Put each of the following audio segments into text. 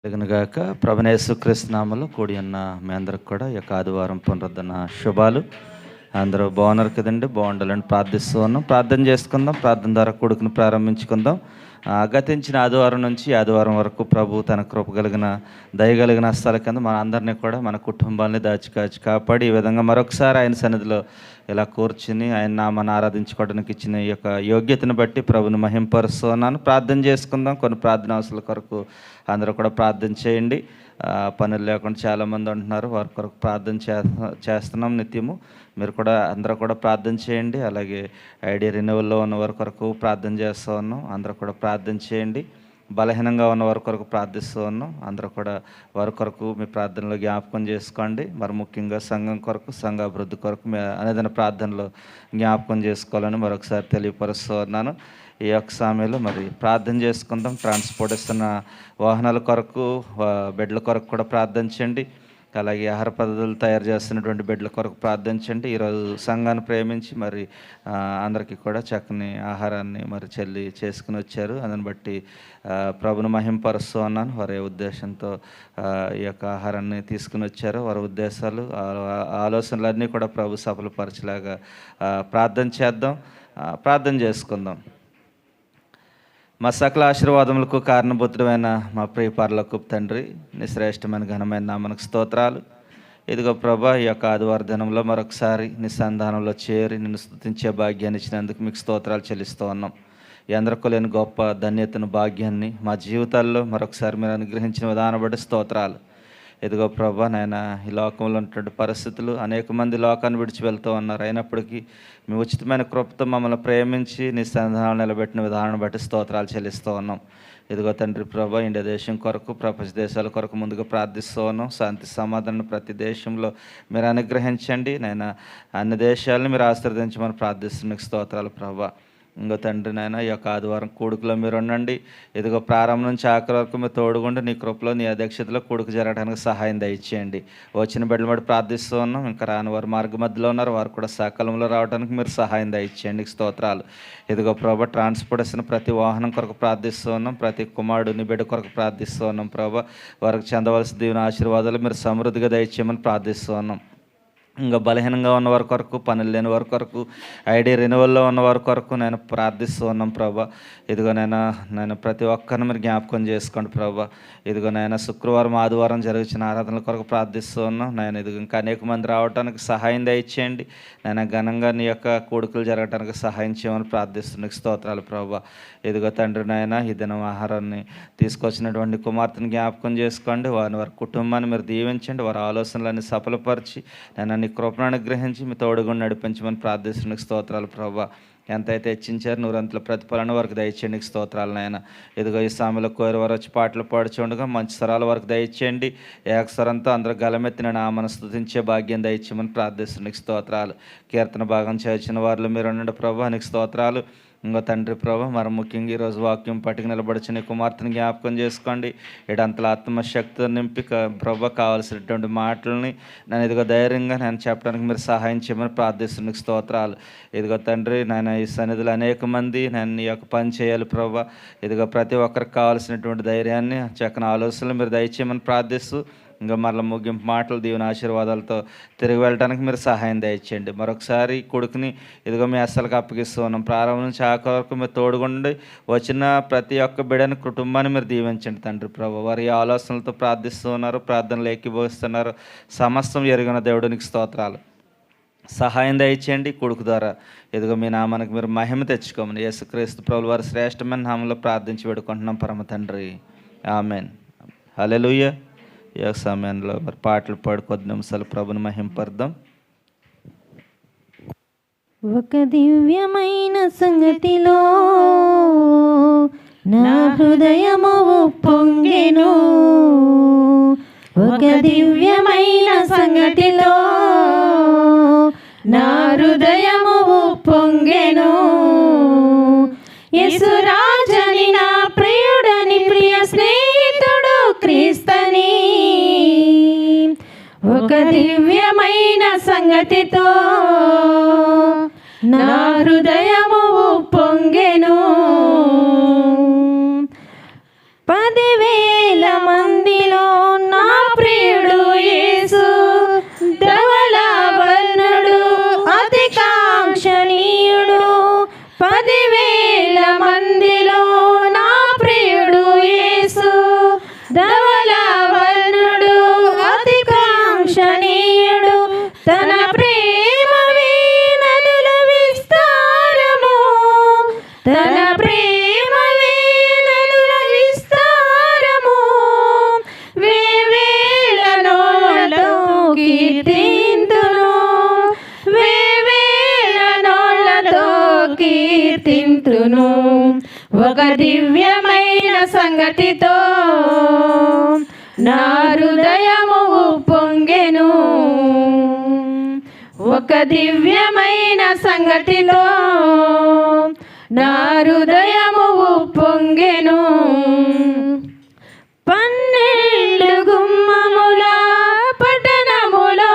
గాక ప్రభువైన యేసుక్రీస్తు నామములో కూడి ఉన్న మీ అందరికి కూడా ఈ యొక్క ఆదివారం పునరుద్ధరణ శుభాలు. అందరూ బాగున్నారు కదండి? బాగుండాలని ప్రార్థిస్తూ ఉన్నాం. ప్రార్థన చేసుకుందాం. ప్రార్థన ద్వారా కొడుకుని ప్రారంభించుకుందాం. గతించిన ఆదివారం నుంచి ఆదివారం వరకు ప్రభు తన కృప కలిగిన దయగలిగిన హస్తాల కింద మన అందరినీ కూడా మన కుటుంబాన్ని దాచి కాపాడి ఈ విధంగా మరొకసారి ఆయన సన్నిధిలో ఇలా కూర్చుని ఆయన నామాన్ని ఆరాధించుకోవడానికి ఇచ్చిన ఈ యొక్క యోగ్యతను బట్టి ప్రభుని మహింపరుస్తూ ఉన్నాను. ప్రార్థన చేసుకుందాం. కొన్ని ప్రార్థన అవసరాల కొరకు అందరూ కూడా ప్రార్థన చేయండి. పనులు లేకుండా చాలామంది ఉంటున్నారు, వారి కొరకు ప్రార్థన చేస్తున్నాం నిత్యము. మీరు కూడా అందరూ కూడా ప్రార్థన చేయండి. అలాగే ఐడి రెన్యువల్లో ఉన్న వారి కొరకు ప్రార్థన చేస్తూ ఉన్నాం. అందరూ కూడా ప్రార్థన చేయండి. బలహీనంగా ఉన్న వారి కొరకు ప్రార్థిస్తూ ఉన్నాం. అందరూ కూడా వారి కొరకు మీ ప్రార్థనలో జ్ఞాపకం చేసుకోండి. మరి ముఖ్యంగా సంఘం కొరకు, సంఘ అభివృద్ధి కొరకు మీ అనేదైనా ప్రార్థనలో జ్ఞాపకం చేసుకోవాలని మరొకసారి తెలియపరుస్తూ ఉన్నాను. ఈ యొక్క సమయంలో మరి ప్రార్థన చేసుకుందాం. ట్రాన్స్పోర్ట్ ఇస్తున్న వాహనాల కొరకు, బెడ్ల కొరకు కూడా ప్రార్థించండి. అలాగే ఆహార పద్ధతులు తయారు చేస్తున్నటువంటి బెడ్ల కొరకు ప్రార్థించండి. ఈరోజు సంఘాన్ని ప్రేమించి మరి అందరికీ కూడా చక్కని ఆహారాన్ని మరి చేసుకుని వచ్చారు. అందుని బట్టి ప్రభుని మహింపరుస్తూ ఉన్నాను. వారి ఉద్దేశంతో ఈ యొక్క ఆహారాన్ని తీసుకుని వచ్చారు. వారి ఉద్దేశాలు, ఆలోచనలన్నీ కూడా ప్రభు సఫలపరచలాగా ప్రార్థన చేద్దాం. ప్రార్థన చేసుకుందాం. మా సకల ఆశీర్వాదములకు కారణభూతుడమైన మా ప్రియ పరలోకపు తండ్రి, నీ శ్రేష్టమైన ఘనమైన నామమునకు స్తోత్రాలు. ఇదిగో ప్రభా, ఈ యొక్క ఆదివార దినంలో మరొకసారి నీ సంధానంలో చేరి నిన్ను స్తుతించే భాగ్యాన్ని ఇచ్చినందుకు మీకు స్తోత్రాలు చెల్లిస్తూ ఉన్నాం. ఎందరికో లేని గొప్ప ధన్యతను, భాగ్యాన్ని మా జీవితాల్లో మరొకసారి మీరు అనుగ్రహించిన విధానం బట్టి స్తోత్రాలు. ఇదిగో ప్రభా, నాయన ఈ లోకంలో ఉన్నటువంటి పరిస్థితులు, అనేక మంది లోకాన్ని విడిచి వెళ్తూ ఉన్నారు. అయినప్పటికీ మీ ఉచితమైన కృపతో మమ్మల్ని ప్రేమించి నీ సన్నిధానం నిలబెట్టిన విధానం బట్టి స్తోత్రాలు చెల్లిస్తూ ఉన్నాం. ఇదిగో తండ్రి ప్రభా, ఇండియా దేశం కొరకు, ప్రపంచ దేశాల కొరకు ముందుగా ప్రార్థిస్తూ ఉన్నాం. శాంతి సమాధానం ప్రతి దేశంలో మీరు అనుగ్రహించండి. నాయన అన్ని దేశాలను మీరు ఆశీర్వదించమని ప్రార్థిస్తున్న స్తోత్రాలు ప్రభా. ఇంకో తండ్రి నాయన ఈ యొక్క ఆదివారం కూడుకులో మీరు ఉండండి. ఇదిగో ప్రారంభం నుంచి ఆఖరి వరకు మీరు తోడుగుండి నీ కృపలో, నీ అధ్యక్షతలో కూడుకు జరగడానికి సహాయం దయచేయండి. వచ్చిన బిడ్డలు బట్టి ప్రార్థిస్తూ ఉన్నాం. ఇంకా రాని వారు మార్గ మధ్యలో ఉన్నారు, వారు కూడా సకాలంలో రావడానికి మీరు సహాయం దయచేయండి. స్తోత్రాలు. ఇదిగో ప్రభా, ట్రాన్స్పోర్ట్ ఇస్తున్న ప్రతి వాహనం కొరకు ప్రార్థిస్తూ ఉన్నాం. ప్రతి కుమారుడు నీ బిడ్డ కొరకు ప్రార్థిస్తూ ఉన్నాం ప్రభా. వారికి చెందవలసిన దీవెన ఆశీర్వాదాలు మీరు సమృద్ధిగా దయచేయమని ప్రార్థిస్తూ ఉన్నాం. ఇంకా బలహీనంగా ఉన్న వారి కొరకు, పనులు లేని వారి కొరకు, ఐడి రెన్యువల్లో ఉన్న వారి కొరకు నేను ప్రార్థిస్తూ ఉన్నాం ప్రభా. ఇదిగో నేను ప్రతి ఒక్కరిని మీరు జ్ఞాపకం చేసుకోండి ప్రభా. ఇదిగో శుక్రవారం, ఆదివారం జరుగుతున్న ఆరాధనల కొరకు ప్రార్థిస్తూ ఉన్నాం. ఇదిగో ఇంకా అనేక మంది రావడానికి సహాయం దయచేయండి. ఘనంగా నీ యొక్క కూడుకులు జరగడానికి సహాయం చేయమని ప్రార్థిస్తున్న స్తోత్రాలు ప్రభా. ఇదిగో తండ్రి ఈ దినం ఆహారాన్ని తీసుకొచ్చినటువంటి కుమార్తెను జ్ఞాపకం చేసుకోండి. వారి కుటుంబాన్ని మీరు దీవించండి. వారి ఆలోచనలన్నీ సఫలపరిచి నీ కృపను అనుగ్రహించి మీ తోడుగా నడిపించమని ప్రార్థిస్తున్న స్తోత్రాలు ప్రభా. ఎంతైతే హెచ్చించారు నూరంతల ప్రతిఫలన వరకు దయచేయండి. స్తోత్రాలు నాయన. ఇదిగో ఈ సామెలో కోరి వారు వచ్చి పాటలు పాడుచుండగా మంచి స్వరాల వరకు దయచేయండి. ఏకస్వరంతో అందరూ గలమెత్తిన నామను స్తుతించే భాగ్యం దయచేయమని ప్రార్థిస్తున్న స్తోత్రాలు. కీర్తన భాగం చేసిన వారిలో మీరు ఉండండి ప్రభా. నీకు స్తోత్రాలు. ఇంకో తండ్రి ప్రభా, మరి ముఖ్యంగా ఈరోజు వాక్యం పట్టుకు నిలబడిచిన కుమార్తెని జ్ఞాపకం చేసుకోండి. ఏడంతల ఆత్మశక్తి నింపి ప్రభా కావాల్సినటువంటి మాటలని ఇదిగో ధైర్యంగా చెప్పడానికి మీరు సహాయం చేయమని ప్రార్థిస్తున్న స్తోత్రాలు. ఇదిగో తండ్రి ఈ సన్నిధిలో అనేక మంది ఈ యొక్క పని చేయాలి ప్రభా. ఇదిగో ప్రతి ఒక్కరికి కావాల్సినటువంటి ధైర్యాన్ని, చక్కని ఆలోచనలు మీరు దయచేయమని ప్రార్థిస్తూ ఇంకా మరలా ముగింపు మాటలు, దీవెన ఆశీర్వాదాలతో తిరిగి వెళ్ళడానికి మీరు సహాయం దయచేయండి. మరొకసారి కొడుకుని ఇదిగో మీ అస్సలకు అప్పగిస్తూ ఉన్నాం. ప్రారంభం నుంచి ఆఖరి వరకు మీరు తోడుగుండి వచ్చిన ప్రతి ఒక్క బిడ్డని, కుటుంబాన్ని మీరు దీవించండి తండ్రి ప్రభు. వారి ఆలోచనలతో ప్రార్థిస్తూ ఉన్నారు, ప్రార్థనలు ఏకీభవిస్తున్నారు. సమస్తం ఎరిగిన దేవునికి స్తోత్రాలు. సహాయం దయచేయండి. కొడుకు ద్వారా ఇదిగో మీ నామానికి మీరు మహిమ తెచ్చుకోమని యేసుక్రీస్తు ప్రభువు వారి శ్రేష్టమైన నామంలో ప్రార్థించి వేడుకుంటున్నాం పరమ తండ్రి. ఆమెన్. హల్లెలూయా. ఈ సమయంలో మరి పాటలు పాడు కొద్ది నిమిషాలు ప్రభుని మహింపర్దాం. ఒక దివ్యమైన సంగతిలో నా హృదయము పొంగెను. ఒక దివ్యమైన సంగతిలో నా హృదయము పొంగెను. యేసురాజని నా ప్రియుడని, ప్రియ స్నేహితుడు క్రీస్తని, ఒక దివ్యమైన సంగతితో నా హృదయము పొంగెను. 10,000 మంది ధవళవర్ణుడు అతి కాంక్షణీయుడు తన ప్రేమ నదుల విస్తారము తన ప్రేమ నదుల విస్తారము వేవేల నోళ్ళతో కీర్తింతును వేవేల నోళ్ళతో కీర్తింతును ఒక దివ్యమైన సంగతితో నా హృదయము పొంగెను ఒక దివ్యమైన సంగతిలో నా హృదయము పొంగెను 12 గుమ్మముల పట్టణములో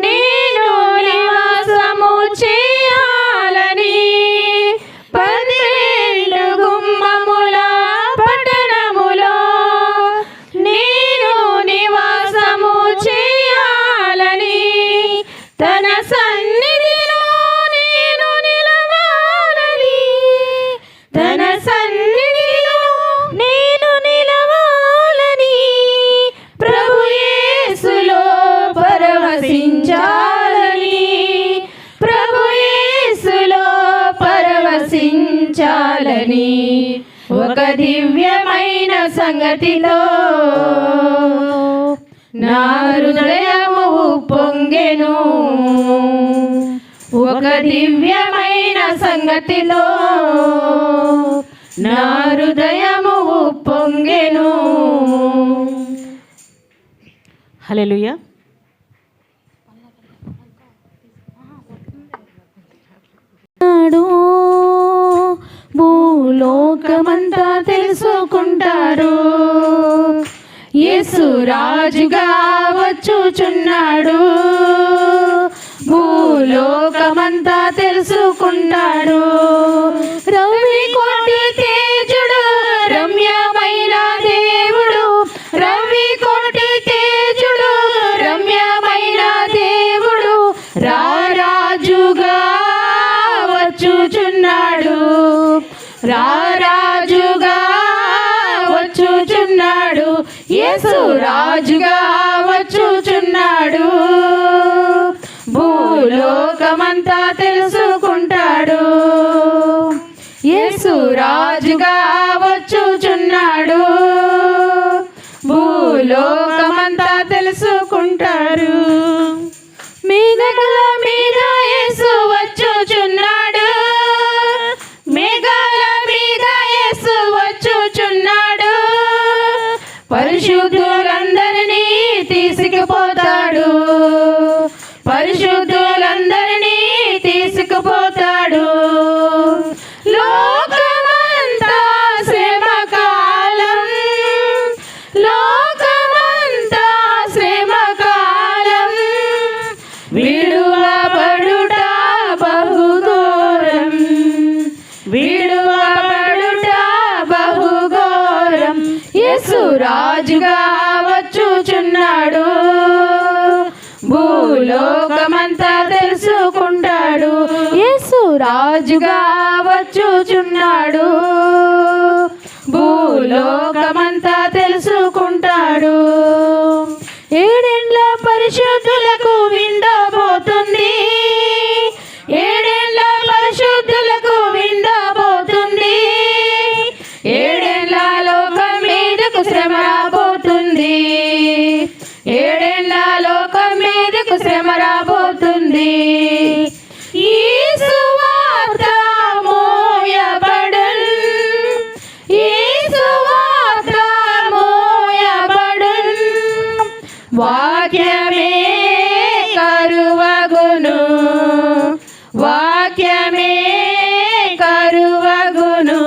నేను నివాసము చేయాలని 12 గుమ్మముల పట్టణములో నేను నివాసము చేయాలని తన సన్నిధిలో నేను నిలవాలని తన సన్నిధిలో నేను నిలవాలని ప్రభు యేసులో పరవశించాలని ప్రభు యేసులో పరవశించాలని ఒక దివ్యమైన సంగతిలో నా హృదయము పొంగెను ఒక దివ్యమైన సంగతిలో నా హృదయము పొంగెను. హల్లెలూయా. భూలోకమంతా తెలుసుకుంటారు యేసు రాజుగా వచ్చుచున్నాడు భూలోకమంతా తెలుసుకుంటాడు రవి కోటి తేజుడు రమ్యమైన దేవుడు రవి కోటి తేజుడు రమ్యమైన దేవుడు రారాజుగా వచ్చుచున్నాడు రారాజుగా వచ్చుచున్నాడు యేసు రాజుగా వచ్చుచున్నాడు భూలోకమంతా తెలుసుకుంటాడు యేసు రాజుగా వచ్చుచున్నాడు భూలోకమంతా తెలుసుకుంటారు మేఘాల మీద యేసు వచ్చుచున్నాడు మేఘాల మీద యేసు వచ్చుచున్నాడు పరిశుద్ధులందరినీ తీసుకుపోతాడు పరిశుద్ధులందరినీ తీసుకుపోతాడు లోకమంతా శ్రమకాలం లోకమంతా శ్రమకాలం విడువబడుట బహుఘోరం విడువబడుట బహుఘోరం యేసు రాజుగా వచ్చుచున్నాడు భూలోకమంతా తెలుసుకుంటాడు యేసు రాజుగా వచ్చుచున్నాడు భూలోకమంతా తెలుసుకుంటాడు ఏడేండ్ల పరిశుద్ధులకు విందబోతుంది ఏడేండ్ల పరిశుద్ధులకు విందబోతుంది ఏడేండ్ల లోకం మీదకు శ్రమ రాబోతుంది ఏడేండ్ల లోకం మీదకు శ్రమ రాబోతుంది ఈ సువార్త మోయబడున్ ఈ సువార్త మోయబడున్ వాక్యమే కరువగును వాక్యమే కరువగును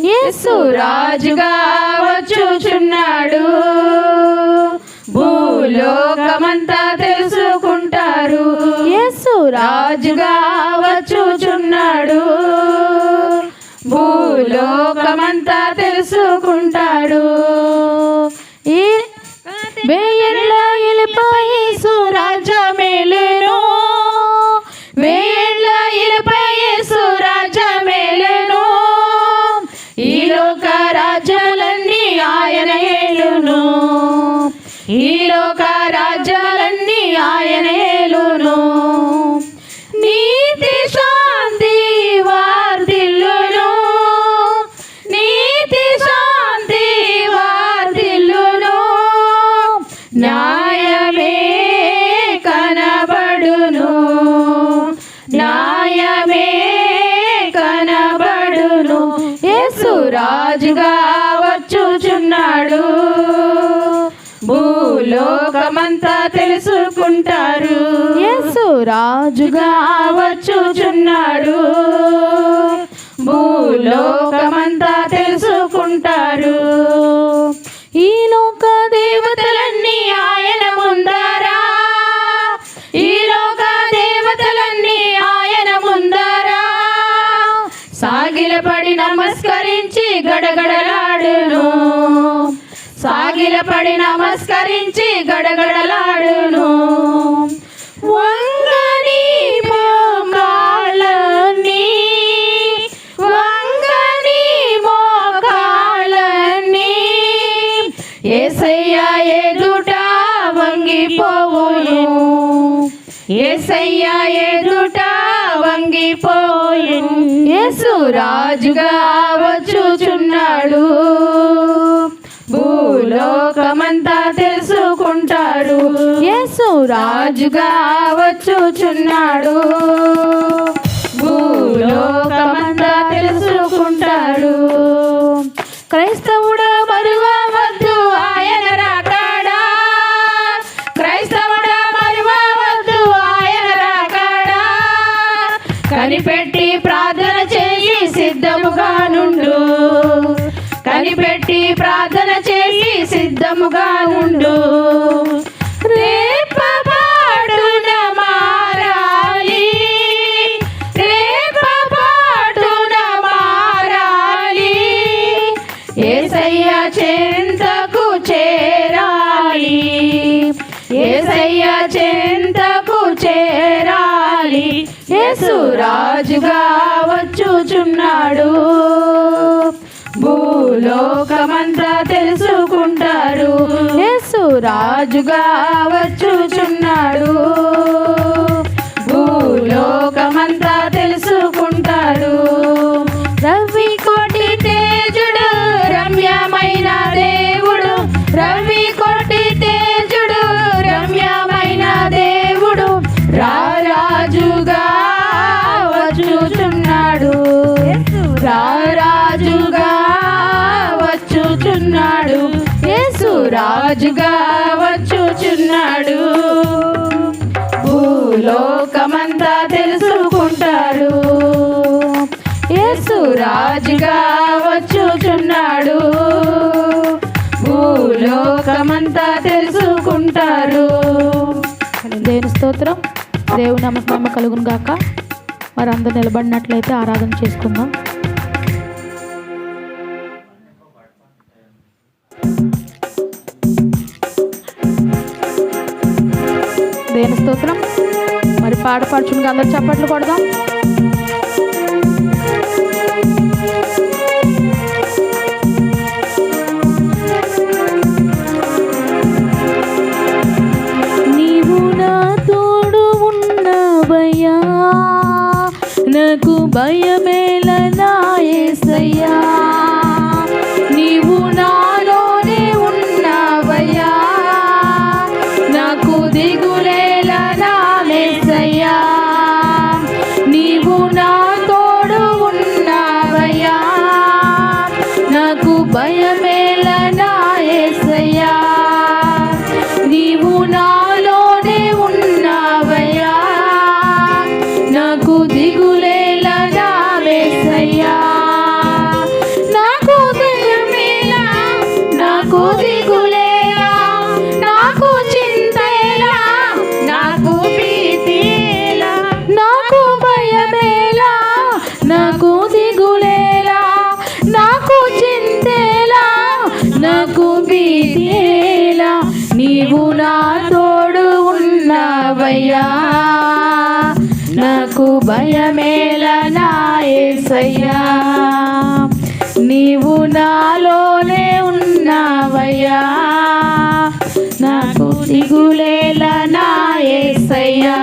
యేసు రాజుగా వచ్చుచున్నాడు భూలోకమంతా తెలుసుకుంటారు యేసు రాజుగా వచ్చుచున్నాడు భూలోకమంతా తెలుసుకుంటాడు వేయళ్ళ ఇలపై యేసు రాజ్యమేలును వేయళ్ళ ఇలపై యేసు రాజ్యమేలును ఈ లోక రాజ్యాలన్నీ ఆయన ఏలును ఈ లోక రాజ్యాలన్నీ ఆయనేలును నీతి శాంతి వార్ధిల్లును నీతి శాంతి వార్ధిల్లును న్యాయమే కనబడును న్యాయమే కనబడును యేసు రాజుగా వచ్చుచున్నాడు భూలోకమంతా తెలుసుకుంటారు యేసు రాజుగా వచ్చుచున్నాడు భూలోకమంతా తెలుసుకుంటారు ఈ లోక దేవతలన్నీ ఆయన ముందరా ఈ లోక దేవతలన్నీ ఆయన ముందరా సాగిలపడి నమస్కరించి గడగడలాడును సాగిలపడి నమస్కరించి గడగడలాడును వంగని మోకాళ్ళని వంగని మోకాళ్ళని యేసయ్య ఎదుట వంగిపోవును యేసయ్య ఎదుట వంగిపోవును యేసు రాజుగా వచ్చుచున్నాడు భూలోకమంతా తెలుసుకుంటాడు యేసు రాజుగా వచ్చుచున్నాడు భూలోకమంతా తెలుసుకుంటాడు క్రైస్తవుడా మరువవద్దు ఆయన రాకడా క్రైస్తవుడా మరువవద్దు ఆయన రాకడా కనిపెట్టి ప్రార్థన చేసి సిద్ధముగా నుండు కనిపెట్టి ప్రార్థన చేసి సిద్ధముగా ఉండు రేపపాటున మారాలి రేపపాటున మారాలి యేసయ్య చెంతకు చేరాలి యేసయ్య చెంతకు చేరాలి యేసు రాజుగా వచ్చుచున్నాడు భూలోకమంతా తెలుసుకుంటారు యేసు రాజుగా వచ్చుచున్నాడు భూలోకమంతా తెలుసుకుంటాడు రవి కోటి తేజుడు రమ్యమైన దేవుడు రవి కోటి తేజుడు రమ్యమైన దేవుడు రారాజుగా వచ్చుచున్నాడు రారాజుగా వచ్చుచున్నాడు యేసు రాజుగా వచ్చుచున్నాడు భూలోకమంతా తెలుసుకుంటాడు యేసు రాజుగా వచ్చుచున్నాడు భూలోకమంతా తెలుసుకుంటారు దేవుని స్తోత్రం దేవుని నామమున కలుగును గాక మరి అందరూ నిలబడినట్లయితే ఆరాధన చేసుకుందాం దేవుని స్తోత్రం మరి పాట పాడుచుండగా అందరూ చప్పట్లు కొడదాం నీవు నా తోడు ఉన్నవయ్యా నాకు భయమేల నా యేసయ్యా నీవు నాలోనే ఉన్నవయ్యా నాకు దిగులేల నా యేసయ్యా నీవు నా తోడు ఉన్నవయ్యా నాకు భయమేల నా యేసయ్యా నీవు నాలోనే ఉన్నవయ్యా నాకు దిగులేల నా యేసయ్యా నాకు దిగులేలా నాకు దిగులేలా నాకు చింతేలా నాకు భీతిలా నాకు భయమేలా నాకు దిగులేలా నాకు చింతేలా నాకు భీతిలా నీవు నా తోడు ఉన్నవయ్యా నాకు భయమేల నా యేసయ్యా నీవు నాలోనే ఉన్నవయ్యా నాకు దిగులేల నా యేసయ్యా.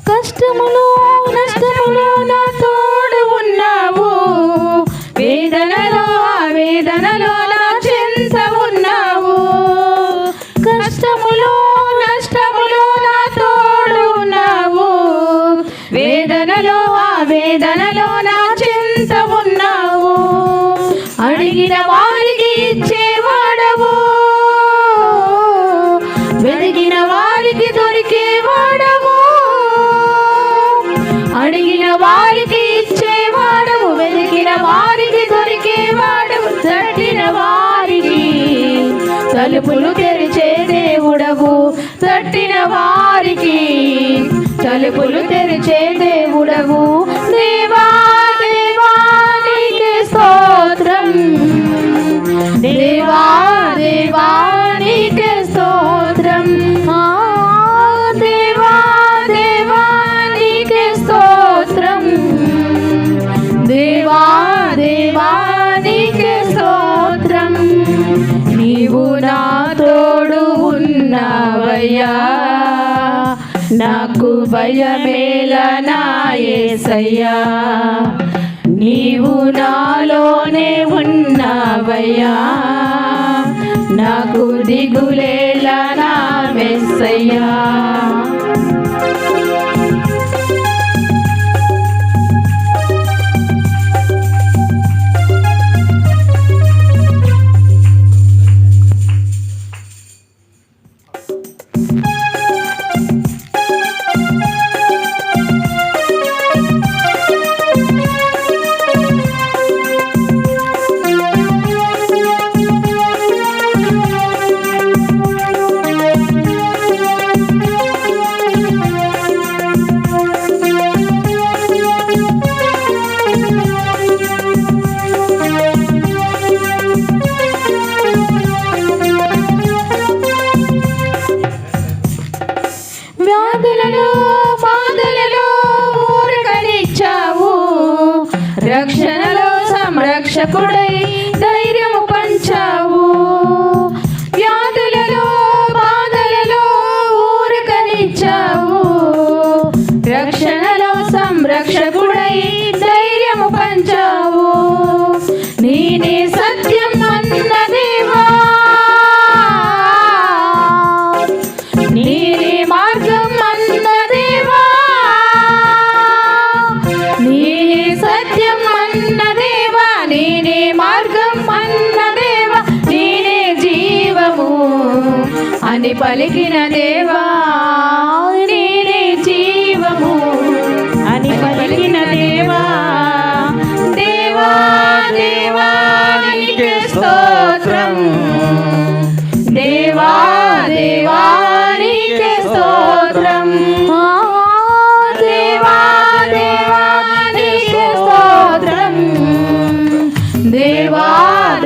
కష్టములో నష్టములో నా తోడు ఉన్నావు, వేదనలో వేదనలో నా చెంత ఉన్నావు. కష్టములో నష్టములో నా తోడు ఉన్నావు, వేదనలో వేదనలో నా చెంత ఉన్నావు. అడిగిన వారికి ఇచ్చేవాడవు, వెలిగిన వారికి దొరికేవాడవు. అడిగిన వారికి ఇచ్చేవాడవు, వెలిగిన వారికి దొరికేవాడవు. తట్టిన వారికి తలుపులు తెరిచే దేవుడవు, తట్టిన వారికి తలుపులు తెరిచే దేవుడవు. దేవా దేవా నీకే స్తోత్రం, దేవా దేవా నీకే స్తోత్రం. దేవా దేవా నీకే స్తోత్రం, దేవా దేవా నీకే స్తోత్రం. నీవు నా తోడు ఉన్నావయ్యా, నాకు భయమేల నా యేసయ్యా. నీవు నాలోనే ఉన్నావయ్యా, నాకు దిగులేల నా మెస్సయ్యా. వ్యాధులలో బాధలలో ఊరకనిచ్చావు, రక్షణలో సంరక్షకుడై ధైర్యము పంచావు. వ్యాధులలో బాధలలో ఊరకనిచ్చావు, రక్షణలో సంరక్షకుడై ధైర్యము పంచావు. నేనే సత్యం అన్న దేవా, నేనే మార్గం అన్న దేవా, నేనే సత్యం అన్న దేవా, నేనే మార్గం అన్న దేవా, నేనే జీవము అని పలికిన దేవా, నేనే జీవము అని పలికిన దేవా. దేవా దేవా నీకే స్తోత్రం, దేవా దేవా నీకే స్తోత్రం. దేవా దేవా నీకే స్తోత్రం, దేవా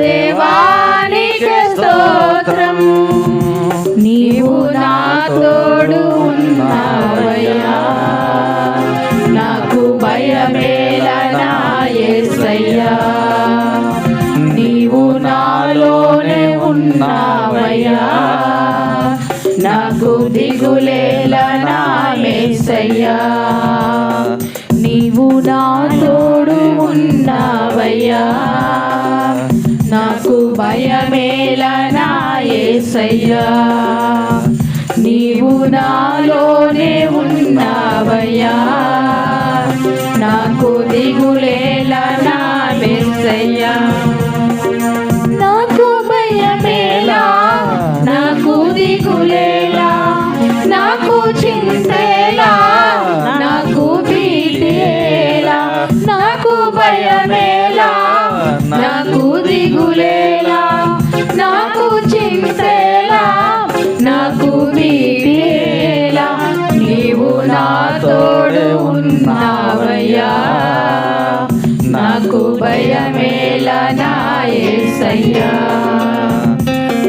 దేవా నీకే స్తోత్రం. నీవు నా తోడు ఉన్నావయ్యా, నాకు భయమేల నా యేసయ్యా. నీవు నాలోనే ఉన్నావయ్యా, నాకు దిగులేల నా మెస్సయ్యా. నీవు నా తోడు ఉన్నావయ్యా, నాకు భయమేల నా యేసయ్యా. నీవు నాలోనే ఉన్నావయ్యా, నాకు దిగులేల నా మెస్సయ్యా. యేసయ్యా నాకు భయమేలా నాకు దిగులేలా నాకు చింతేలా నాకు భీతేలా నాకు భయమేలా నాకు దిగులేలా నాకు చింతేలా నాకు భీతేలా నీవు నా తోడు ఉన్నావయ్యా నాకు భయమేలా నా యేసయ్యా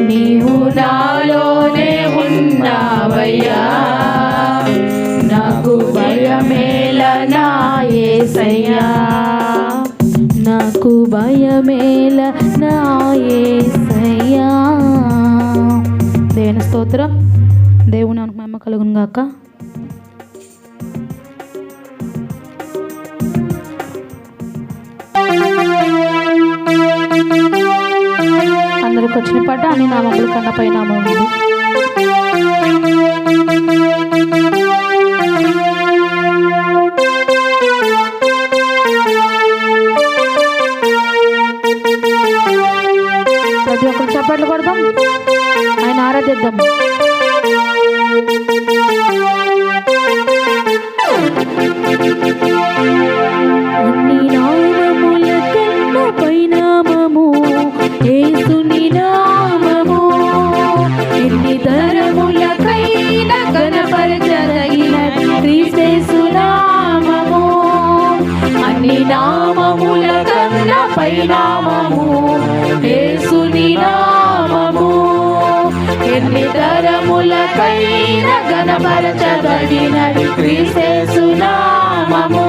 నీవు నాలోనే ఉన్నావయ్యా నాకు భయమేలా నా యేసయ్యా నాకు భయమేలా నా యేసయ్యా. దేవుని స్తోత్రం. దేవుని మహిమ కలుగును గాక. అందరికి వచ్చిన పాట అన్ని నామముల కన్నా పై నామం ఉంది. ప్రతి ఒక్కరు చప్పట్లు కొడదాం, ఆయన ఆరాధిద్దాం. అన్ని నామముల కన్నా పై నామము యేసుని నామము. ఎన్ని తరములకైనా ఘనపరచదగిన క్రీస్తు నామము. అన్ని నామముల కన్నా పై నామము యేసుని నామము. ఎన్ని తరములకైనా ఘనపరచదగిన క్రీస్తు నామము.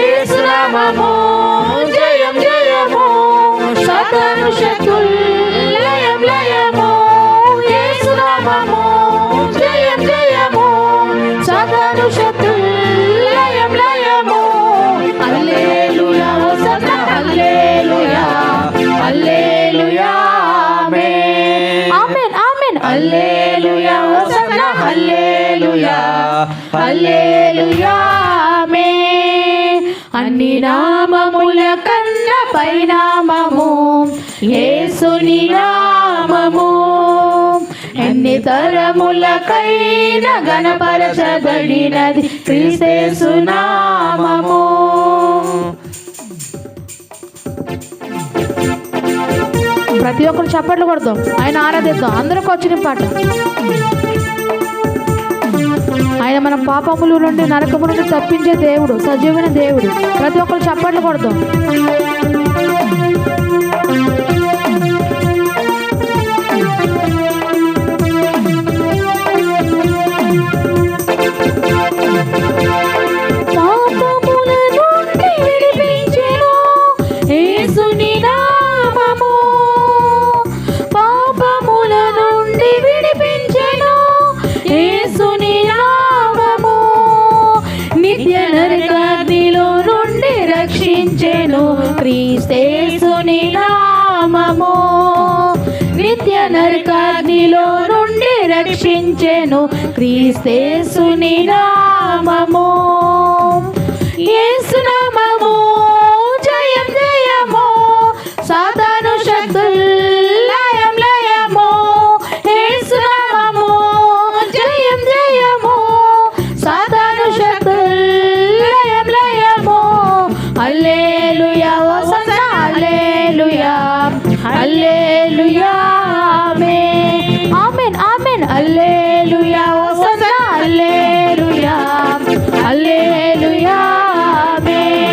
యేసు నామము జయం జయము సాతాను శక్తుల్ లయం లయము. యేసు నామము జయం జయము సాతాను శక్తుల్ లయం లయము. హల్లెలూయా హోసన్నా హల్లెలూయా హల్లెలూయా ఆమేన్ ఆమేన్. హల్లెలూయా హోసన్నా హల్లెలూయా హల్లెలూయా ఆమేన్. అన్ని నామముల కన్నా పై నామము యేసుని నామము. ఎన్ని తరములకైనా ఘనపరచబడినది క్రీస్తు నామము. ప్రతి ఒక్కరు చప్పట్లు కొడదాం, ఆయన ఆరాధిద్దాం. అందరికి వచ్చిన పాట. ఆయన మన పాపముల నుండి నరకము నుండి తప్పించే దేవుడు, సజీవమైన దేవుడు. ప్రతి ఒక్కరు చప్పట్లు కొడదాం. పాపముల నుండి విడిపించెను యేసుని నామము. పాపముల నుండి విడిపించెను యేసుని నామము. నిత్య నరకాగ్నిలో నుండి రక్షించెను క్రీస్తేసుని నామము. నిత్య నరకాగ్నిలో నుండి రక్షించెను క్రీస్తేసుని నామము. యేసు నామము జయం జయము సాతాను శక్తుల్ లయం లయము. యేసు నామము జయం జయము సాతాను శక్తుల్ లయం లయము. హల్లెలూయా హోసన్నా హల్లెలూయా హల్లెలూయా ఆమేన్ ఆమేన్ ఆమేన్. హల్లెలూయా హోసన్నా హల్లెలూయా హల్లెలూయా ఆమేన్.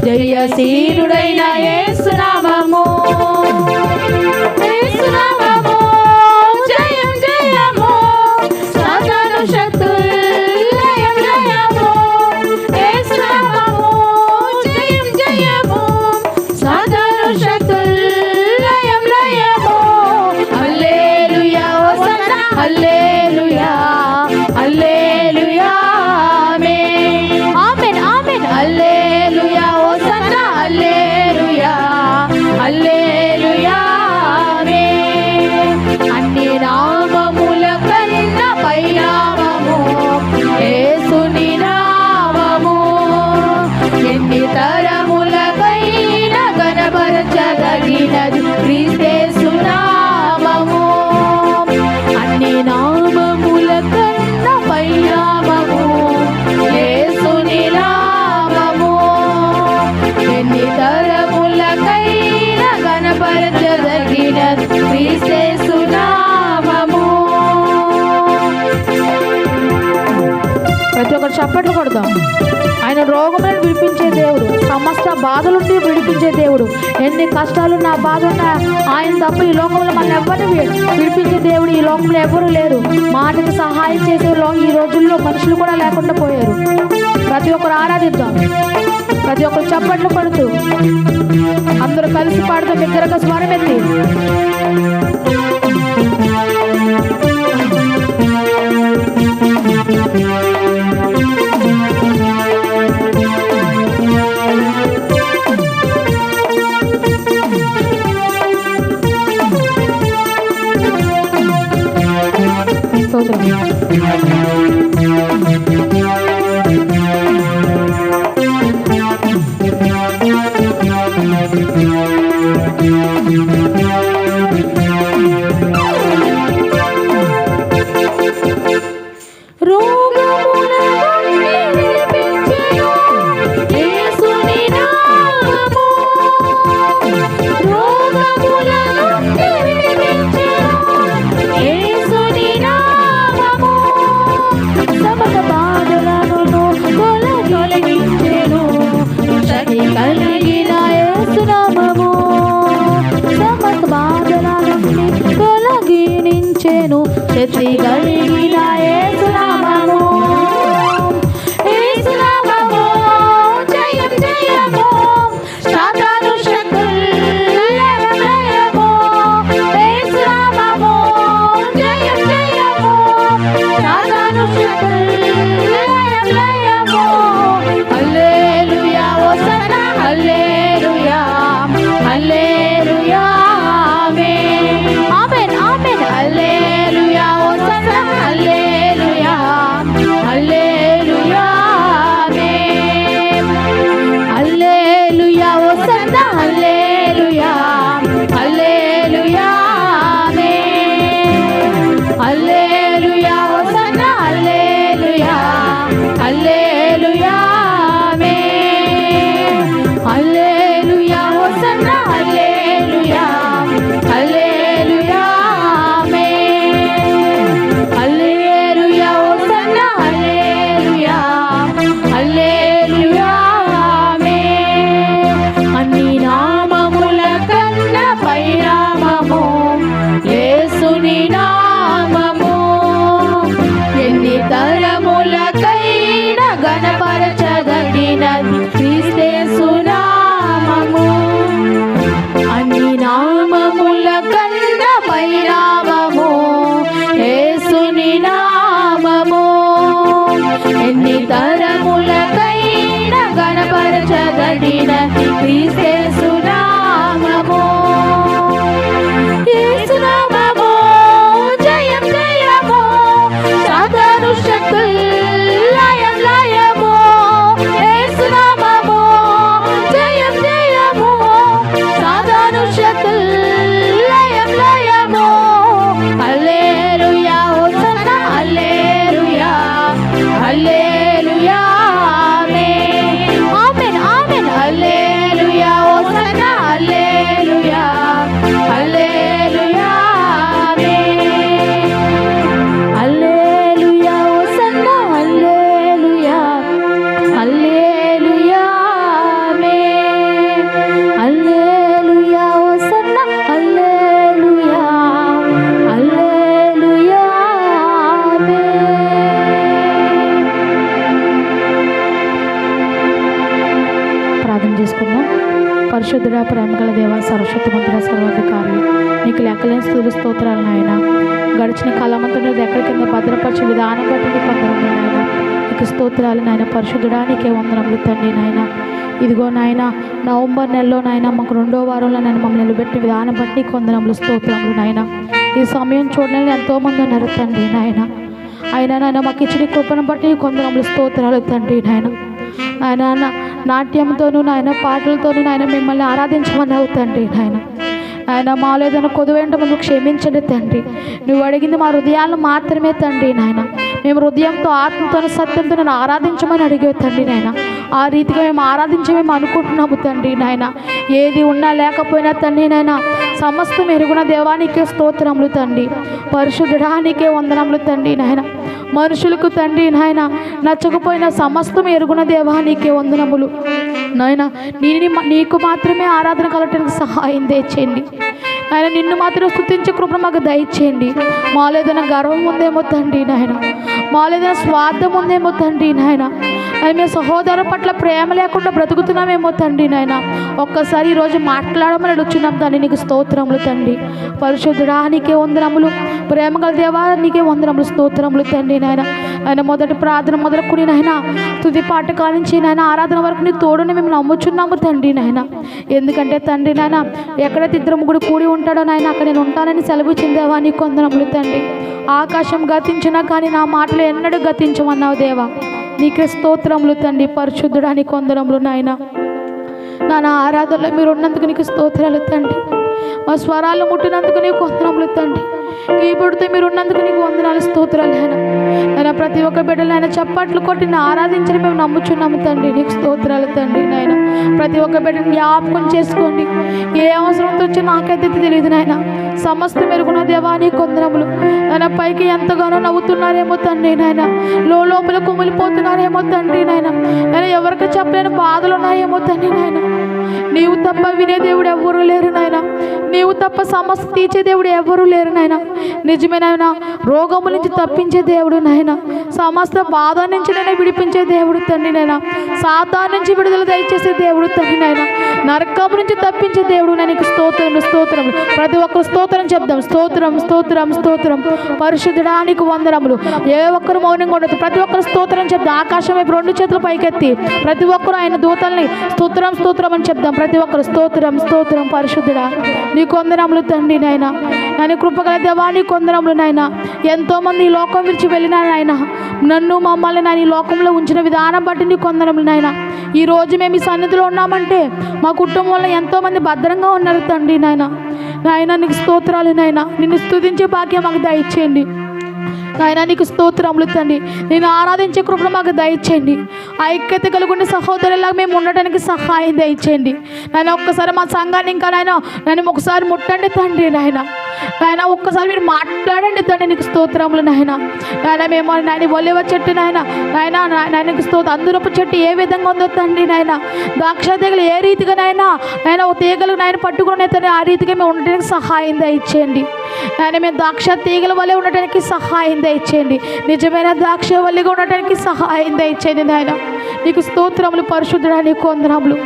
జయశీలుడైన యేసు నామము, యేసు నామము, జయం జయము, సాతాను శక్తులు లయం లయము, యేసు నామము, జయం జయము, సాతాను శక్తులు లయం లయము. హల్లెలూయా హోసన్నా, హల్లెలూయా హల్లెలూయా, ఆమేన్ ఆమేన్ ఆమేన్. హల్లెలూయా హోసన్నా, హల్లెలూయా హల్లెలూయా, ఆమేన్. అన్ని నామముల కన్నా పై నామము యేసుని నామము, ఎన్ని తరములకైనా కనబరచదగినది క్రీస్తు నామము. అన్ని నామముల కన్నా పై నామము యేసుని నామము, ఎన్ని తరములకైనా కనబరచదగినది క్రీస్తు నామము. ప్రతి ఒక్కరు చప్పట్లు కొడదాం. ఆయన రోగములను విడిపించే దేవుడు, సమస్త బాధల నుండి విడిపించే దేవుడు. ఎన్ని కష్టాలున్నా బాధున్నా ఆయన తప్ప ఈ లోకంలో మన ఎవరిని విడిపించే దేవుడు ఈ లోకంలో ఎవరు లేరు. మాటకి సహాయం చేసే ఈ రోజుల్లో మనుషులు కూడా లేకుండా పోయారు. ప్రతి ఒక్కరు ఆరాధిద్దాం, ప్రతి ఒక్కరు చప్పట్లు కొడుతూ అందరూ కలిసి పాడుతూ బిగ్గరగా స్వరం ఎత్తి. శక్తి కలిగిన యేసు నామము, యేసు నామము, జయం జయము, సాతాను శక్తులు లయం లయము, యేసు నామము, జయం జయము, సాతాను శక్తులు లయం లయము. హల్లెలూయా హోసన్నా, హల్లెలూయా హల్లెలూయా, ఆమేన్ ఆమేన్ ఆమేన్. హల్లెలూయా హోసన్నా, హల్లెలూయా హల్లెలూయా, ఆమేన్. హల్లెలూయా హోసన్నా, హల్లెలూయా హల్లెలూయా, ఆమేన్. హల్లెలూయా హోసన్నా, హల్లెలూయా హల్లెలూయా, ఆమేన్. హల్లెలూయా హోసన్నా, హల్లెలూయా హల్లెలూయా, ఆమేన్. హల్లెలూయా హోసన్నా, హల్లెలూయా హల్లెలూయా, ఆమేన్. అన్ని నామముల కన్నా పై నామము యేసుని నామము, ఎన్ని తరములకైనా గణపరచదగినది క్రీస్తు నామము. అన్ని నామముల కన్నా పై నామము యేసుని నామము, ఎన్ని తరములకైనా గణపరచదగినది క్రీస్తు నామము. యేసు నామము, జయం జయము, సాతాను శక్తులు లయం లయము, యేసు నామము, జయం జయము, సాతాను శక్తులు లయం లయము. హల్లెలూయా హోసన్నా, హల్లెలూయా హల్లెలూయా, ఆమేన్ ఆమేన్ ఆమేన్. హల్లెలూయా చేసుకుందాం. పరిశుద్ధుడా, ప్రేమగల దేవ, సర్వశక్తిమంతుడా, సర్వాధికారి, నీకు లెక్కలేని స్తుతులు స్తోత్రాలు నాయన. గడిచిన కాలమంతా నువ్వు ఎక్కడి కింద భద్రపరిచే విధానం బట్టి నీకు వందనములు నాయన. నీకు స్తోత్రాలు నాయన. పరిశుద్ధుడా, నీకే వందనములు తండ్రి నాయన. ఇదిగో నాయన, నవంబర్ నెలలో నాయన మాకు 2వ వారంలో నేను మమ్మల్ని నిలబెట్టిన విధానం బట్టి నీకు వందనములు స్తోత్రములు నాయన. ఈ సమయం చూడలేని ఎంతోమంది ఉన్నారు తండ్రి నాయన. అయినా నాయన మాకు ఇచ్చిన కృపను బట్టి నీకు వందనములు స్తోత్రాలు తండ్రి నాయన. ఆయన నాట్యంతోనూ నాయన, పాటలతోనూ నాయన మిమ్మల్ని ఆరాధించమన్నావు తండ్రి నాయన. ఆయన మాలో ఏదైనా కొదువేంటో మమ్మల్ని క్షమించండి తండ్రి. నువ్వు అడిగింది మా హృదయాలను మాత్రమే తండ్రి నాయన. మేము హృదయంతో, ఆత్మతో, సత్యంతో నేను ఆరాధించమని అడిగే తండ్రి నాయన. ఆ రీతిగా మేము ఆరాధించమేమో అనుకుంటున్నాము తండ్రి నాయన. ఏది ఉన్నా లేకపోయినా తండ్రి నాయన, సమస్తం ఎరుగున దేవానికే స్తోత్రములు తండ్రి. పరిశుద్ధడానికి వందనములు తండ్రి నాయన. మనుషులకు తండ్రి నాయన నచ్చకపోయిన సమస్తం ఎరుగున దేవానికే వందనములు నాయన. నీకు మాత్రమే ఆరాధన కలగటానికి సహాయం దయచేయండి ఆయన. నిన్ను మాత్రం స్తుతించే కృప మాకు దయచేయండి. మాలో ఏదైనా గర్వం ఉందేమో తండ్రి నాయన, మాలో ఏదైనా స్వార్థం ఉందేమో తండ్రి నాయన. అది మేము సహోదరు పట్ల ప్రేమ లేకుండా బ్రతుకుతున్నామేమో తండ్రి నాయన. ఒక్కసారి ఈరోజు మాట్లాడమని అడుగుచున్నాం తండ్రి. నీకు స్తోత్రములు తండ్రి. పరిశుద్ధుడా, నీకే వందనములు. ప్రేమగల దేవా, నీకే వందనములు, స్తోత్రములు తండ్రి నాయన. ఆయన మొదటి ప్రార్థన మొదలుకుని నాయన, తుది పాట కానించి నాయన ఆరాధన వరకు నీ తోడుని మేము నమ్ముచున్నాము తండ్రి నాయన. ఎందుకంటే తండ్రి నాయన, ఎక్కడైతే 2-3 కూడి ఉంటాడో నాయన, అక్కడ నేను ఉంటానని సెలవు చెందేవా. నీకు వందనములు తండ్రి. ఆకాశం గతించినా కానీ నా మాటలు ఎన్నడూ గతించమన్నావు దేవా. నీకే స్తోత్రములు తండ్రి. పరిశుద్ధుడా, నీకు వందనములు నాయన. నా ఆరాధనలో మీరు ఉన్నందుకు నీకు స్తోత్రాలు తండ్రి. మా స్వరాలు ముట్టినందుకు నీకు వందనములు తండ్రి. కీబోర్డుతో మీరు ఉన్నందుకు నీకు వందనాలు, స్తోత్రాలు ఆయన. నేను ప్రతి ఒక్క బిడ్డలు ఆయన చప్పట్లు కొట్టి ఆరాధించని మేము నమ్ముచున్నాము తండ్రి. నీకు స్తోత్రాలు తండ్రి నాయన. ప్రతి ఒక్క బిడ్డని జ్ఞాపకం చేసుకోండి. ఏ అవసరంతో వచ్చి నాకైతే తెలియదు నాయన. సమస్త మెరుగున దేవా నీకు వందనములు. ఆయన పైకి ఎంతగానో నవ్వుతున్నారేమో తండ్రి నాయన, లోపల కుమిలిపోతున్నారేమో తండ్రి నాయన. నేను ఎవరికి చెప్పలేని బాధలు ఉన్నాయేమో తండ్రి నాయన. నీవు తప్ప వినే దేవుడు ఎవ్వరూ లేరు నాయన. నీవు తప్ప సమస్య తీర్చే దేవుడు ఎవ్వరూ లేరు నాయన. నిజమే నాయన, రోగము నుంచి తప్పించే దేవుడు నాయన. సమస్త బాధ నుంచి నేను విడిపించే దేవుడు తండ్రి నాయన. సాతాను నుంచి విడుదల దయచేసే దేవుడు తండ్రి నాయన. నరకము నుంచి తప్పించే దేవుడు నాయన. నీకు స్తోత్రములు, స్తోత్రములు. ప్రతి ఒక్కరు స్తోత్రం చెప్దాం. స్తోత్రం, స్తోత్రం, స్తోత్రం. పరిశుద్ధుడా, నీకు వందనములు. ఏ ఒక్కరు మౌనంగా ఉండదు. ప్రతి ఒక్కరు స్తోత్రం చెప్దాం. ఆకాశం వైపు 2 చేతులు పైకెత్తి ప్రతి ఒక్కరు ఆయన దూతల్ని స్తోత్రం, స్తోత్రం అని చెప్దాం. ప్రతి ఒక్కరు స్తోత్రం, స్తోత్రం. పరిశుద్ధుడా, నీకు వందనములు తండ్రి నాయన. నేను కృపగల దేవా, నీకు వందనములు నాయన. ఎంతోమంది ఈ లోకం విడిచి వెళ్ళినా నాయన, నన్ను మమ్మల్ని నేను ఈ లోకంలో ఉంచిన విధానం బట్టి నీకు వందనములు నాయన. ఈరోజు మేము ఈ సన్నిధిలో ఉన్నామంటే మా కుటుంబంలో ఎంతోమంది భద్రంగా ఉన్నారు తండ్రి నాయన. నాయన నీకు స్తోత్రాలు నాయన. నిన్ను స్తుతించే భాగ్యం మాకు దయచేయండి నాయన. నీకు స్తోత్రములు తండ్రి. నేను ఆరాధించే కృపను మాకు దయచేయండి. ఐక్యత కలుగుండే సహోదరులాగా మేము ఉండటానికి సహాయం దయచేయండి నాయన. ఒక్కసారి మా సంఘాన్ని ఇంకా నాయన ఒకసారి ముట్టండి తండ్రి నాయన. నాయన ఒక్కసారి మీరు మాట్లాడండి తండ్రి. నీకు స్తోత్రములు నాయన. నాయన మేము నాయన ఒలివ చెట్టు నాయన, నాయనకు స్తోత్రం. అందురపు చెట్టు ఏ విధంగా ఉందో తండ్రి నాయన. ద్రాక్ష తీగలు ఏ రీతిగా నాయన ఒక తీగలు నాయన పట్టుకునే తండ్రి, ఆ రీతిగా మేము ఉండటానికి సహాయం దయచేయండి నాయన. మేము ద్రాక్ష తీగల వల్లే ఉండటానికి సహాయం దయచేయండి. నిజమైన ద్రాక్ష వల్లిగా ఉండటానికి సహాయం దయచేయండి నాయన. నీకు స్తోత్రములు. పరిశుద్ధుడా, నీకు వందనములు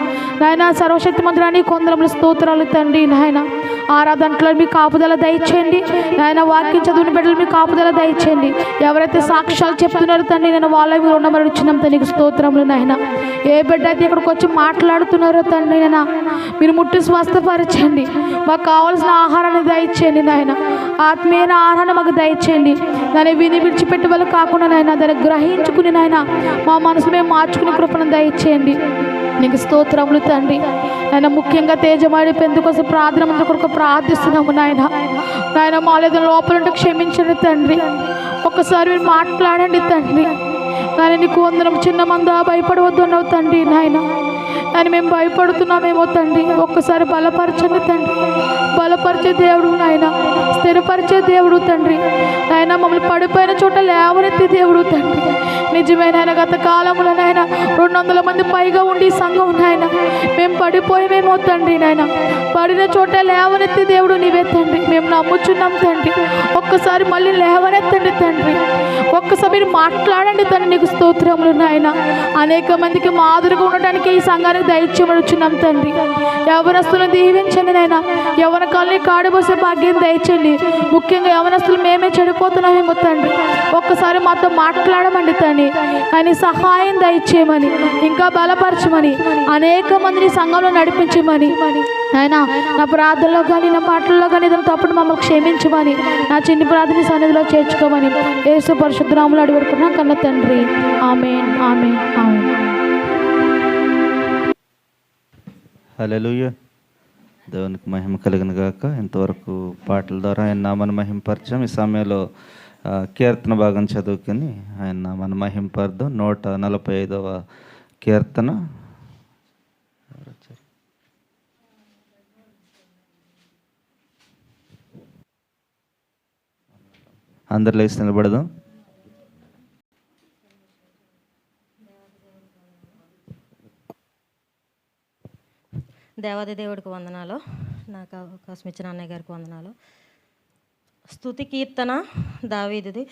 నాయన. సర్వశక్తిమంతుడా, నీకు వందనములు, స్తోత్రాలు తండ్రి నాయన. ఆరాధనలో మీ కాపుదల దయచేయండి నాయన. వాక్యం చదువుని బిడ్డలు మీ కాపుదల దయచేయండి. ఎవరైతే సాక్ష్యాలు చెప్తున్నారో తండ్రి నేను వాళ్ళ మీరు ఉండమని ఇచ్చినాం తండ్రి. నీకు స్తోత్రములు నాయన. ఏ బిడ్డ అయితే ఇక్కడికి వచ్చి మాట్లాడుతున్నారో తండ్రి నాయన, మీరు ముట్టి స్వస్థపరచండి. మాకు కావాల్సిన ఆహారాన్ని దయచేయండి నాయన. ఆత్మీయ ఆహారాన్ని మాకు దయచేయండి. దాన్ని విని విడిచిపెట్టే వాళ్ళు కాకుండా నాయన, దాన్ని గ్రహించుకుని నాయన మా మనసు మేము మార్చుకునే కృపను దయచేయండి. నీకు స్తోత్రములు తండ్రి నాయన. ముఖ్యంగా తేజమాడి పెందుకోసం ప్రార్థన మంది కొరకు ప్రార్థిస్తున్నాము నాయన. నాయన మాలేదో లోపల ఉంటే క్షమించండి తండ్రి. ఒక్కసారి మీరు మాట్లాడండి తండ్రి నాయన. నీకు వందనం. చిన్న మందా భయపడవద్దు అన్నావు తండ్రి నాయన. అని మేము భయపడుతున్నామేమో తండ్రి. ఒక్కసారి బలపరచండి తండ్రి. బలపరిచే దేవుడు నాయన. స్థిరపరిచే దేవుడు తండ్రి నాయన. మమ్మల్ని పడిపోయిన చోట లేవనెత్తే దేవుడు తండ్రి. నిజమైన ఆయన గత కాలంలో నాయన 200 మంది పైగా ఉండి సంఘం నాయన. మేము పడిపోయేమేమో తండ్రి నాయన. పడిన చోట లేవనెత్తే దేవుడు నీవే తండ్రి. మేము నమ్ముచున్నాం తండ్రి. ఒక్కసారి మళ్ళీ లేవనెత్తండి తండ్రి. ఒక్కసారి మీరు మాట్లాడండి తండ్రి. నీకు స్తోత్రములు నాయన. అనేక మందికి మాదిరిగా ఉండటానికి ఈ సంఘానికి బిడ్డలకు దయచేయమనుచున్నాం తండ్రి. యవనస్తులను దీవించండి నాయన. యవన కాలనీ కాడబోసే భాగ్యం దయచండి. ముఖ్యంగా యవనస్తులు మేమే చెడిపోతున్నామేమో తండ్రి, ఒక్కసారి మాతో మాట్లాడమండి తండ్రి. అని సహాయం దయచేయమని, ఇంకా బలపరచమని, అనేక మందిని సంఘంలో నడిపించమని ఆయన నా ప్రార్థనలో కానీ నా పాటల్లో కానీ ఏదైనా తప్పుడు మమ్మల్ని క్షమించమని, నా చిన్ని ప్రార్థన సన్నిధిలో చేర్చుకోమని యేసు పరిశుద్ధ నామములో అడిగి పెడుకున్నాం కన్న తండ్రి. ఆమేన్, ఆమేన్, ఆమేన్. హల్లెలూయా. దేవునికి మహిమ కలిగిన గాక. ఇంతవరకు పాటల ద్వారా ఆయన నామను మహింపరచాం. ఈ సమయంలో కీర్తన భాగం చదువుకొని ఆయన నామను మహింపరదాం. 145వ కీర్తన. అందరు లేచి నిలబడదాం. దేవాది దేవుడికి వందనాలు. నాకు అవకాశం ఇచ్చిన అన్నయ్య గారికి వందనాలు. స్తుతి కీర్తన దావీదుది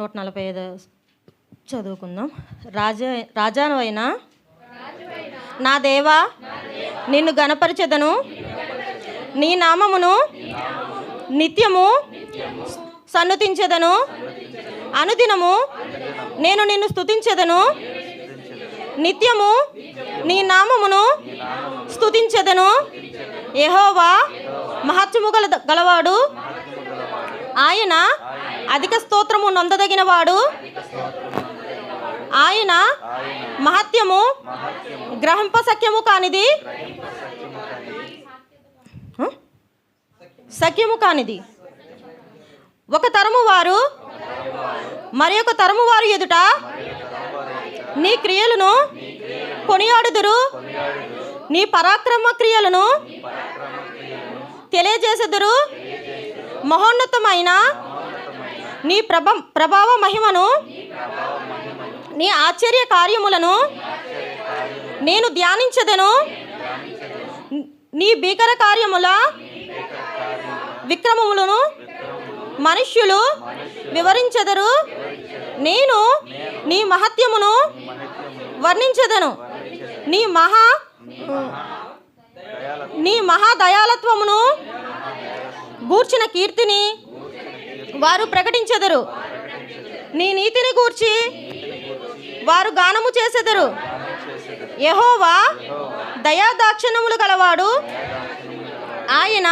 145 చదువుకుందాం. రాజానువైన నా దేవా, నిన్ను గణపరిచెదను, నీ నామమును నిత్యము సన్నుతించెదను. అనుదినము నేను నిన్ను స్తుతించెదను, నిత్యము నీ నామమును స్తుతించెదను. యెహోవా మహత్యము గలవాడు, ఆయన అధిక స్తోత్రము నొందదగినవాడు. ఆయన మహత్యము గ్రహింప సఖ్యము కానిది, సఖ్యము కానిది. ఒక తరము వారు మరి ఒక తరము వారు ఎదుట నీ క్రియలను కొనియాడుదురు, నీ పరాక్రమ క్రియలను తెలియజేసెదరు. మహోన్నతమైన నీ ప్రభావ మహిమను, నీ ఆశ్చర్య కార్యములను నేను ధ్యానించెదను. నీ భీకర కార్యముల విక్రమములను మనుష్యులు వివరించెదరు. నేను నీ మహత్యమును వర్ణించెదను, నీ మహాదయాలత్వమును గూర్చిన కీర్తిని వారు ప్రకటించెదరు. నీ నీతిని గూర్చి వారు గానము చేసెదరు. యెహోవా దయాదాక్షిణ్యములు గలవాడు, ఆయన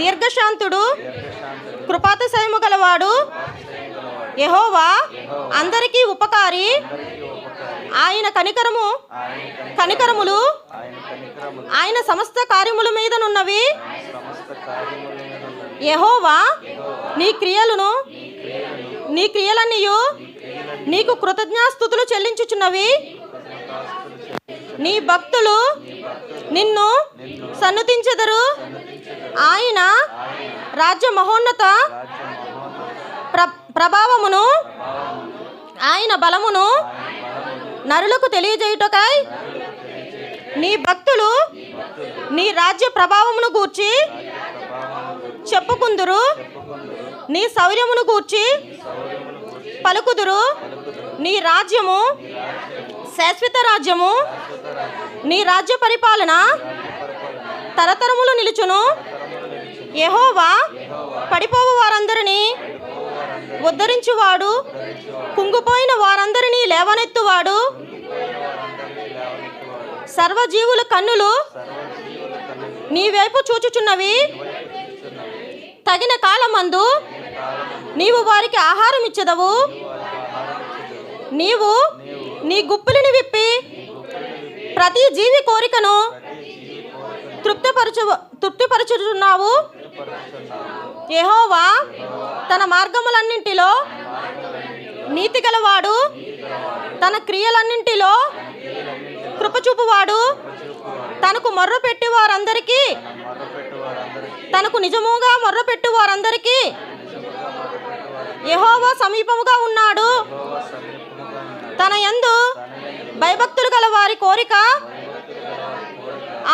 దీర్ఘశాంతుడు, కృపాతిశయము గలవాడు. యెహోవా అందరికీ ఉపకారి, ఆయన కనికరములు ఆయన సమస్త కార్యముల మీదనున్నవి. యెహోవా నీ క్రియలన్నీయు నీకు కృతజ్ఞాస్తుతులు చెల్లించుచున్నవి. నీ భక్తులు నిన్ను సన్నుతించెదరు. ఆయన రాజ్య మహోన్నత ప్రభావమును, ఆయన బలమును నరులకు తెలియజేయుటకై నీ భక్తులు నీ రాజ్య ప్రభావమును గూర్చి చెప్పుకుందురు. నీ శౌర్యమును గూర్చి పలుకుదురు. నీ రాజ్యము శాశ్వత రాజ్యము, నీ రాజ్య పరిపాలన తరతరములు నిలుచును. యెహోవా పడిపోవు వారందరినీ ఉద్ధరించువాడు, కుంగిపోయిన వారందరినీ లేవనెత్తువాడు. సర్వజీవుల కన్నులు నీ వైపు చూచుచున్నవి. తగిన కాలమందు నీవు వారికి ఆహారం ఇచ్చెదవు. నీవు నీ గుప్పిలిని విప్పి ప్రతి జీవి కోరికను తృప్తిపరచుచున్నావు. యెహోవా తన మార్గములన్నింటిలో నీతి గలవాడు, తన క్రియలన్నింటిలో కృపచూపువాడు. తనకు మొర్రపెట్టి వారందరికీ, తనకు నిజముగా మొర్రపెట్టి వారందరికీ యెహోవా సమీపముగా ఉన్నాడు. తన యందు భయభక్తులు గల వారి కోరిక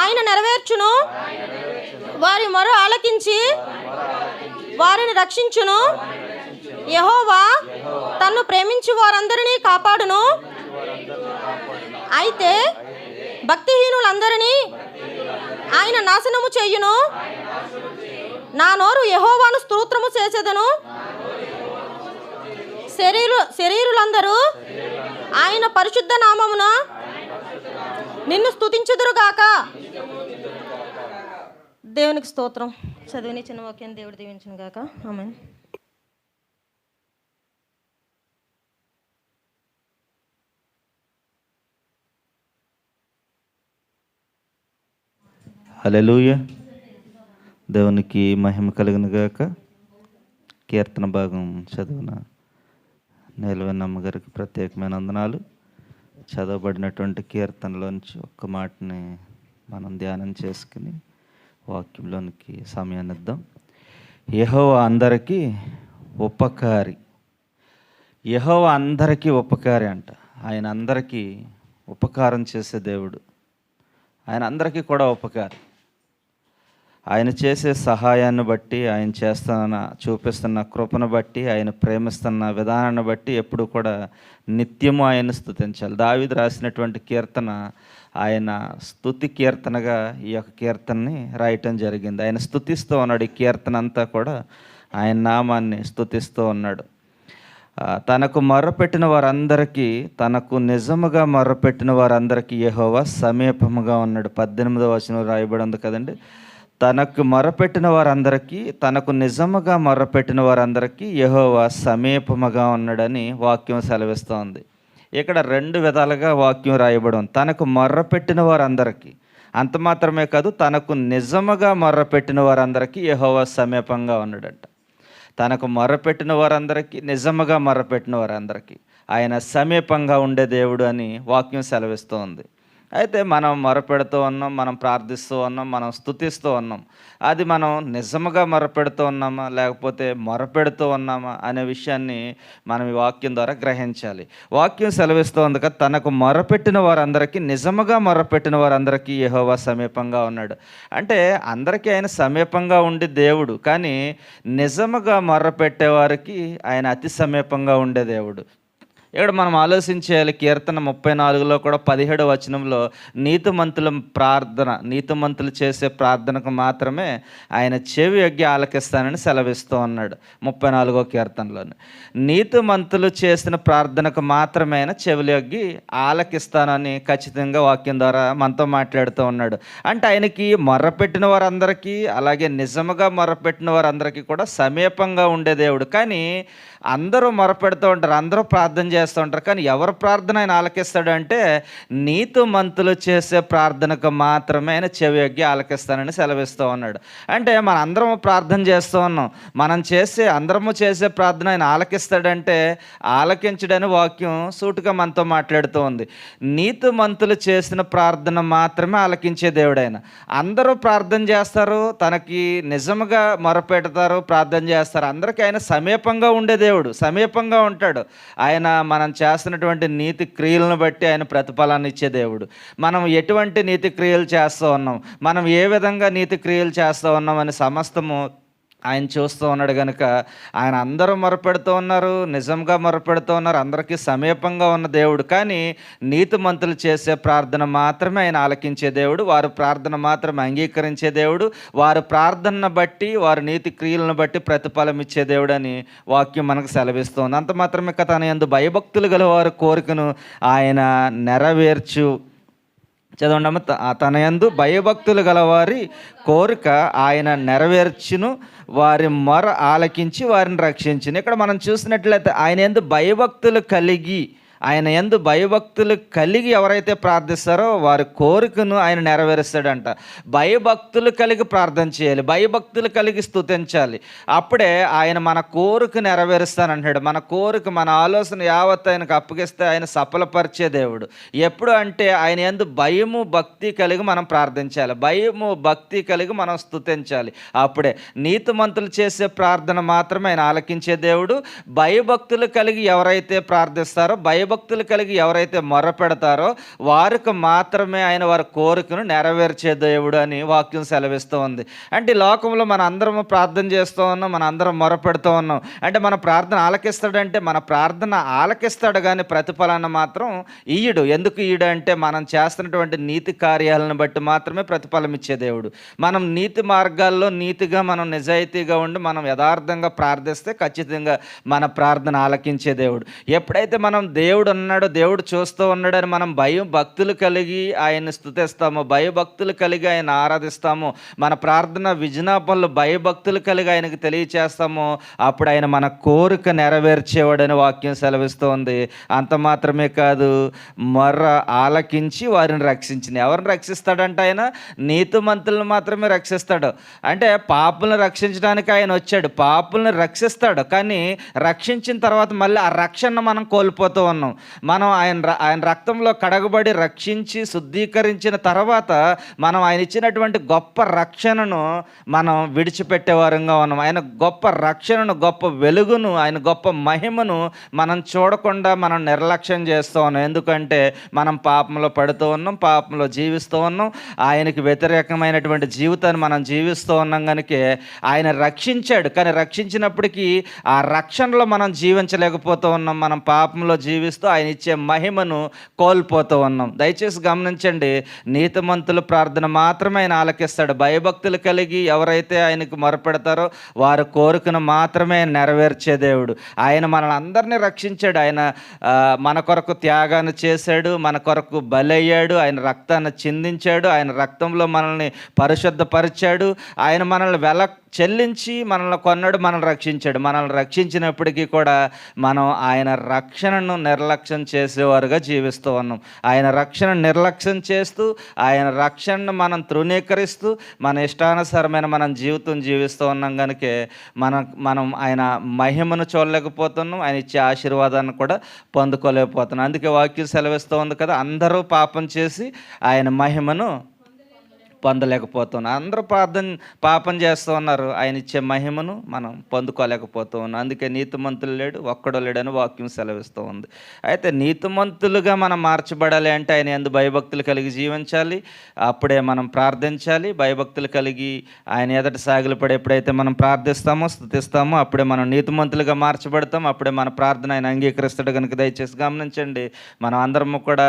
ఆయన నెరవేర్చును. వారి మొర ఆలకించి వారిని రక్షించును. యెహోవా తన్ను ప్రేమించి వారందరినీ కాపాడును. అయితే భక్తిహీనులందరినీ ఆయన నాశనము చెయ్యును. నా నోరు యెహోవాను స్తోత్రము చేసేదను. శరీరులందరూ ఆయన పరిశుద్ధ నామమున నిన్ను స్తుతించుదురుగాక. దేవునికి స్తోత్రం. చదివిన చిన్న వాక్యాన్ని దేవుడు దీవించును గాక. ఆమేన్. హల్లెలూయా. దేవునికి మహిమ కలుగును గాక. కీర్తన భాగం చదివిన నీలవేణమ్మ గారికి ప్రత్యేకమైన వందనాలు. చదవబడినటువంటి కీర్తనలోంచి ఒక్క మాటని మనం ధ్యానం చేసుకుని వాక్యంలోనికి సమయాన్ని ఇద్దాం. యెహోవా అందరికీ ఉపకారి. యెహోవా అందరికీ ఉపకారి అంట. ఆయన అందరికీ ఉపకారం చేసే దేవుడు. ఆయన అందరికీ కూడా ఉపకారి. ఆయన చేసే సహాయాన్ని బట్టి, ఆయన చూపిస్తున్న కృపను బట్టి, ఆయన ప్రేమిస్తున్న విధానాన్ని బట్టి ఎప్పుడు కూడా నిత్యము ఆయన స్తుతించాలి. దావీదు రాసినటువంటి కీర్తన ఆయన స్తుతి కీర్తనగా ఈ యొక్క కీర్తనని రాయటం జరిగింది. ఆయన స్తుతిస్తూ ఉన్నాడు. ఈ కీర్తన అంతా కూడా ఆయన నామాన్ని స్తుతిస్తూ ఉన్నాడు. తనకు మొర్రపెట్టిన వారందరికీ, తనకు నిజముగా మొర్రపెట్టిన వారందరికీ యెహోవా సమీపముగా ఉన్నాడు. 18వ వచనం రాయబడి ఉంది కదండి. తనకు మొర్రపెట్టిన వారందరికీ, తనకు నిజముగా మొర్రపెట్టిన వారందరికీ యెహోవా సమీపముగా ఉన్నాడని వాక్యం సెలవిస్తోంది. ఇక్కడ 2 విధాలుగా వాక్యం రాయబడి ఉంది. తనకు మొర్రపెట్టిన వారందరికీ, అంత మాత్రమే కాదు, తనకు నిజముగా మొర్రపెట్టిన వారందరికీ యెహోవా సమీపంగా ఉన్నాడంట. తనకు మొర్రపెట్టిన వారందరికీ, నిజముగా మొర్రపెట్టిన వారందరికీ ఆయన సమీపంగా ఉండే దేవుడు అని వాక్యం సెలవిస్తూ ఉంది. అయితే మనం మొరపెడుతూ ఉన్నాం, మనం ప్రార్థిస్తూ ఉన్నాం, మనం స్తుతిస్తూ ఉన్నాం. అది మనం నిజముగా మొరపెడుతూ ఉన్నామా లేకపోతే మొరపెడుతూ ఉన్నామా అనే విషయాన్ని మనం ఈ వాక్యం ద్వారా గ్రహించాలి. వాక్యం సెలవిస్తూ ఉంది కదా, తనకు మొరపెట్టిన వారందరికీ, నిజముగా మొరపెట్టిన వారందరికీ యెహోవా సమీపంగా ఉన్నాడు. అంటే అందరికీ ఆయన సమీపంగా ఉండే దేవుడు, కానీ నిజముగా మొర్రపెట్టే వారికి ఆయన అతి సమీపంగా ఉండే దేవుడు. ఇక్కడ మనం ఆలోచించేయాలి. కీర్తన 34లో కూడా 17వ వచనంలో నీతిమంతుల ప్రార్థన, నీతిమంతులు చేసే ప్రార్థనకు మాత్రమే ఆయన చెవి యొగ్గి ఆలకిస్తానని సెలవిస్తూ ఉన్నాడు. 34వ కీర్తనలోని నీతిమంతులు చేసిన ప్రార్థనకు మాత్రమే ఆయన చెవులు యొగ్గి ఆలకిస్తానని ఖచ్చితంగా వాక్యం ద్వారా మనతో మాట్లాడుతూ ఉన్నాడు. అంటే ఆయనకి మొర్రపెట్టిన వారందరికీ, అలాగే నిజముగా మొర్రపెట్టిన వారందరికీ కూడా సమీపంగా ఉండే దేవుడు. కానీ అందరూ మొరపెడుతూ ఉంటారు, అందరూ ప్రార్థన చేస్తూ ఉంటారు, కానీ ఎవరు ప్రార్థన ఆయన ఆలకిస్తాడు అంటే నీతిమంతులు చేసే ప్రార్థనకు మాత్రమే ఆయన చెవి యొగ్గి ఆలకిస్తానని సెలవిస్తూ ఉన్నాడు. అంటే మన అందరము ప్రార్థన చేస్తూ ఉన్నాం, అందరము చేసే ప్రార్థన ఆయన ఆలకిస్తాడంటే ఆలకించడని వాక్యం సూటుగా మనతో మాట్లాడుతూ ఉంది. నీతిమంతులు చేసిన ప్రార్థన మాత్రమే ఆలకించే దేవుడు ఆయన. అందరూ ప్రార్థన చేస్తారు, తనకి నిజముగా మొరపెడతారు, ప్రార్థన చేస్తారు, అందరికీ ఆయన సమీపంగా ఉండే దేవుడు, సమీపంగా ఉంటాడు. ఆయన మనం చేస్తున్నటువంటి నీతి క్రియలను బట్టి ఆయన ప్రతిఫలాన్ని ఇచ్చే దేవుడు. మనం ఎటువంటి నీతి క్రియలు చేస్తూ ఉన్నాం, మనం ఏ విధంగా నీతి క్రియలు చేస్తూ ఉన్నాం అని సమస్తము ఆయన చూస్తూ ఉన్నాడు. కనుక ఆయన అందరూ మొరపెడుతూ ఉన్నారు, నిజంగా మొరపెడుతూ ఉన్నారు, అందరికీ సమీపంగా ఉన్న దేవుడు. కానీ నీతిమంతులు చేసే ప్రార్థన మాత్రమే ఆయన ఆలకించే దేవుడు, వారు ప్రార్థన మాత్రమే అంగీకరించే దేవుడు, వారు ప్రార్థనను బట్టి, వారి నీతి క్రియలను బట్టి ప్రతిఫలం ఇచ్చే దేవుడు అని వాక్యం మనకు సెలవిస్తుంది. అంత మాత్రమే కదా, తన యందు భయభక్తులు గల వారి కోరికను ఆయన నెరవేర్చు. చదవండి. తన యందు భయభక్తులు గలవారి కోరిక ఆయన నెరవేర్చును, వారి మొర ఆలకించి వారిని రక్షించును. ఇక్కడ మనం చూసినట్లయితే ఆయన యందు భయభక్తులు కలిగి ఎవరైతే ప్రార్థిస్తారో వారి కోరికను ఆయన నెరవేరుస్తాడంట. భయభక్తులు కలిగి ప్రార్థన చేయాలి, భయభక్తులు కలిగి స్తుతించాలి. అప్పుడే ఆయన మన కోరిక నెరవేరుస్తానంటాడు. మన కోరిక, మన ఆలోచన యావత్ ఆయనకు అప్పగిస్తే ఆయన సఫలపరిచే దేవుడు. ఎప్పుడు అంటే ఆయన యందు భయము భక్తి కలిగి మనం ప్రార్థించాలి, భయము భక్తి కలిగి మనం స్తుతించాలి. అప్పుడే నీతిమంతులు చేసే ప్రార్థన మాత్రమే ఆయన ఆలకించే దేవుడు. భయభక్తులు కలిగి ఎవరైతే ప్రార్థిస్తారో, భయభక్తులు కలిగి ఎవరైతే మొరపెడతారో వారికి మాత్రమే ఆయన వారి కోరికను నెరవేర్చే దేవుడు అని వాక్యం సెలవిస్తూ ఉంది. అంటే ఈ లోకంలో మన అందరం ప్రార్థన చేస్తూ ఉన్నాం, మన అందరం మొరపెడుతూ ఉన్నాం. అంటే మన ప్రార్థన ఆలకిస్తాడంటే మన ప్రార్థన ఆలకిస్తాడు, కానీ ప్రతిఫలాన్ని మాత్రం ఇయ్యడు. ఎందుకు ఇయ్యడు అంటే మనం చేస్తున్నటువంటి నీతి కార్యాలను బట్టి మాత్రమే ప్రతిఫలం ఇచ్చే దేవుడు. మనం నీతి మార్గాల్లో నీతిగా మనం నిజాయితీగా ఉండి మనం యథార్థంగా ప్రార్థిస్తే ఖచ్చితంగా మన ప్రార్థన ఆలకించే దేవుడు. ఎప్పుడైతే మనం దేవుడు ఉన్నాడో, దేవుడు చూస్తూ ఉన్నాడని మనం భయం భక్తులు కలిగి ఆయన్ని స్తుతిస్తామో, భయభక్తులు కలిగి ఆయన ఆరాధిస్తామో, మన ప్రార్థన విజ్ఞాపనలు భయభక్తులు కలిగి ఆయనకు తెలియచేస్తామో, అప్పుడు ఆయన మన కోరిక నెరవేర్చేవాడని వాక్యం సెలవిస్తోంది. అంత మాత్రమే కాదు, మొర్ర ఆలకించి వారిని రక్షించింది. ఎవరిని రక్షిస్తాడంటే ఆయన నీతిమంతులను మాత్రమే రక్షిస్తాడు. అంటే పాపులను రక్షించడానికి ఆయన వచ్చాడు, పాపులను రక్షిస్తాడు. కానీ రక్షించిన తర్వాత మళ్ళీ ఆ రక్షణను మనం కోల్పోతూ ఉన్నాం. మనం ఆయన రక్తంలో కడగబడి రక్షించి శుద్ధీకరించిన తర్వాత మనం ఆయన ఇచ్చినటువంటి గొప్ప రక్షణను మనం విడిచిపెట్టే వారంగా ఉన్నాం. ఆయన గొప్ప రక్షణను, గొప్ప వెలుగును, ఆయన గొప్ప మహిమను మనం చూడకుండా మనం నిర్లక్ష్యం చేస్తూ ఉన్నాం. ఎందుకంటే మనం పాపంలో పడుతూ ఉన్నాం, పాపంలో జీవిస్తూ ఉన్నాం, ఆయనకి వ్యతిరేకమైనటువంటి జీవితాన్ని మనం జీవిస్తూ ఉన్నాం. కనుక ఆయన రక్షించాడు, కానీ రక్షించినప్పటికీ ఆ రక్షణలో మనం జీవించలేకపోతూ ఉన్నాం. మనం పాపంలో జీవిస్తూ ఆయన ఇచ్చే మహిమను కోల్పోతూ ఉన్నాం. దయచేసి గమనించండి, నీతిమంతుల ప్రార్థన మాత్రమే ఆయన ఆలకిస్తాడు. భయభక్తులు కలిగి ఎవరైతే ఆయనకు మొరపెడతారో వారి కోరికను మాత్రమే నెరవేర్చే దేవుడు. ఆయన మనల్ని అందరినీ రక్షించాడు. ఆయన మన కొరకు త్యాగాన్ని చేశాడు, మన కొరకు బలయ్యాడు, ఆయన రక్తాన్ని చిందించాడు, ఆయన రక్తంలో మనల్ని పరిశుద్ధపరిచాడు, ఆయన మనల్ని చెల్లించి మనల్ని కొన్నాడు, మనల్ని రక్షించాడు. మనల్ని రక్షించినప్పటికీ కూడా మనం ఆయన రక్షణను నిర్లక్ష్యం చేసేవారుగా జీవిస్తూ ఉన్నాం. ఆయన రక్షణ నిర్లక్ష్యం చేస్తూ, ఆయన రక్షణను మనం తృణీకరిస్తూ మన ఇష్టానుసారమైన మనం జీవితం జీవిస్తూ ఉన్నాం. కనుక మనం ఆయన మహిమను చూడలేకపోతున్నాం, ఆయన ఇచ్చే ఆశీర్వాదాన్ని కూడా పొందుకోలేకపోతున్నాం. అందుకే వాక్యం సెలవిస్తూ ఉంది కదా, అందరూ పాపం చేసి ఆయన మహిమను పొందలేకపోతున్నాం. అందరూ పాపం చేస్తూ ఉన్నారు, ఆయన ఇచ్చే మహిమను మనం పొందుకోలేకపోతూ ఉన్నాం. అందుకే నీతిమంతులు లేడు, ఒక్కడో లేడని వాక్యం సెలవిస్తూ ఉంది. అయితే నీతిమంతులుగా మనం మార్చబడాలి అంటే ఆయన యందు భయభక్తులు కలిగి జీవించాలి, అప్పుడే మనం ప్రార్థించాలి. భయభక్తులు కలిగి ఆయన ఎదుట సాగిలపడి ఎప్పుడైతే మనం ప్రార్థిస్తామో, స్తుతిస్తామో, అప్పుడే మనం నీతిమంతులుగా మార్చబడతాం, అప్పుడే మన ప్రార్థన ఆయన అంగీకరిస్తాడు. కనుక దయచేసి గమనించండి, మనం అందరము కూడా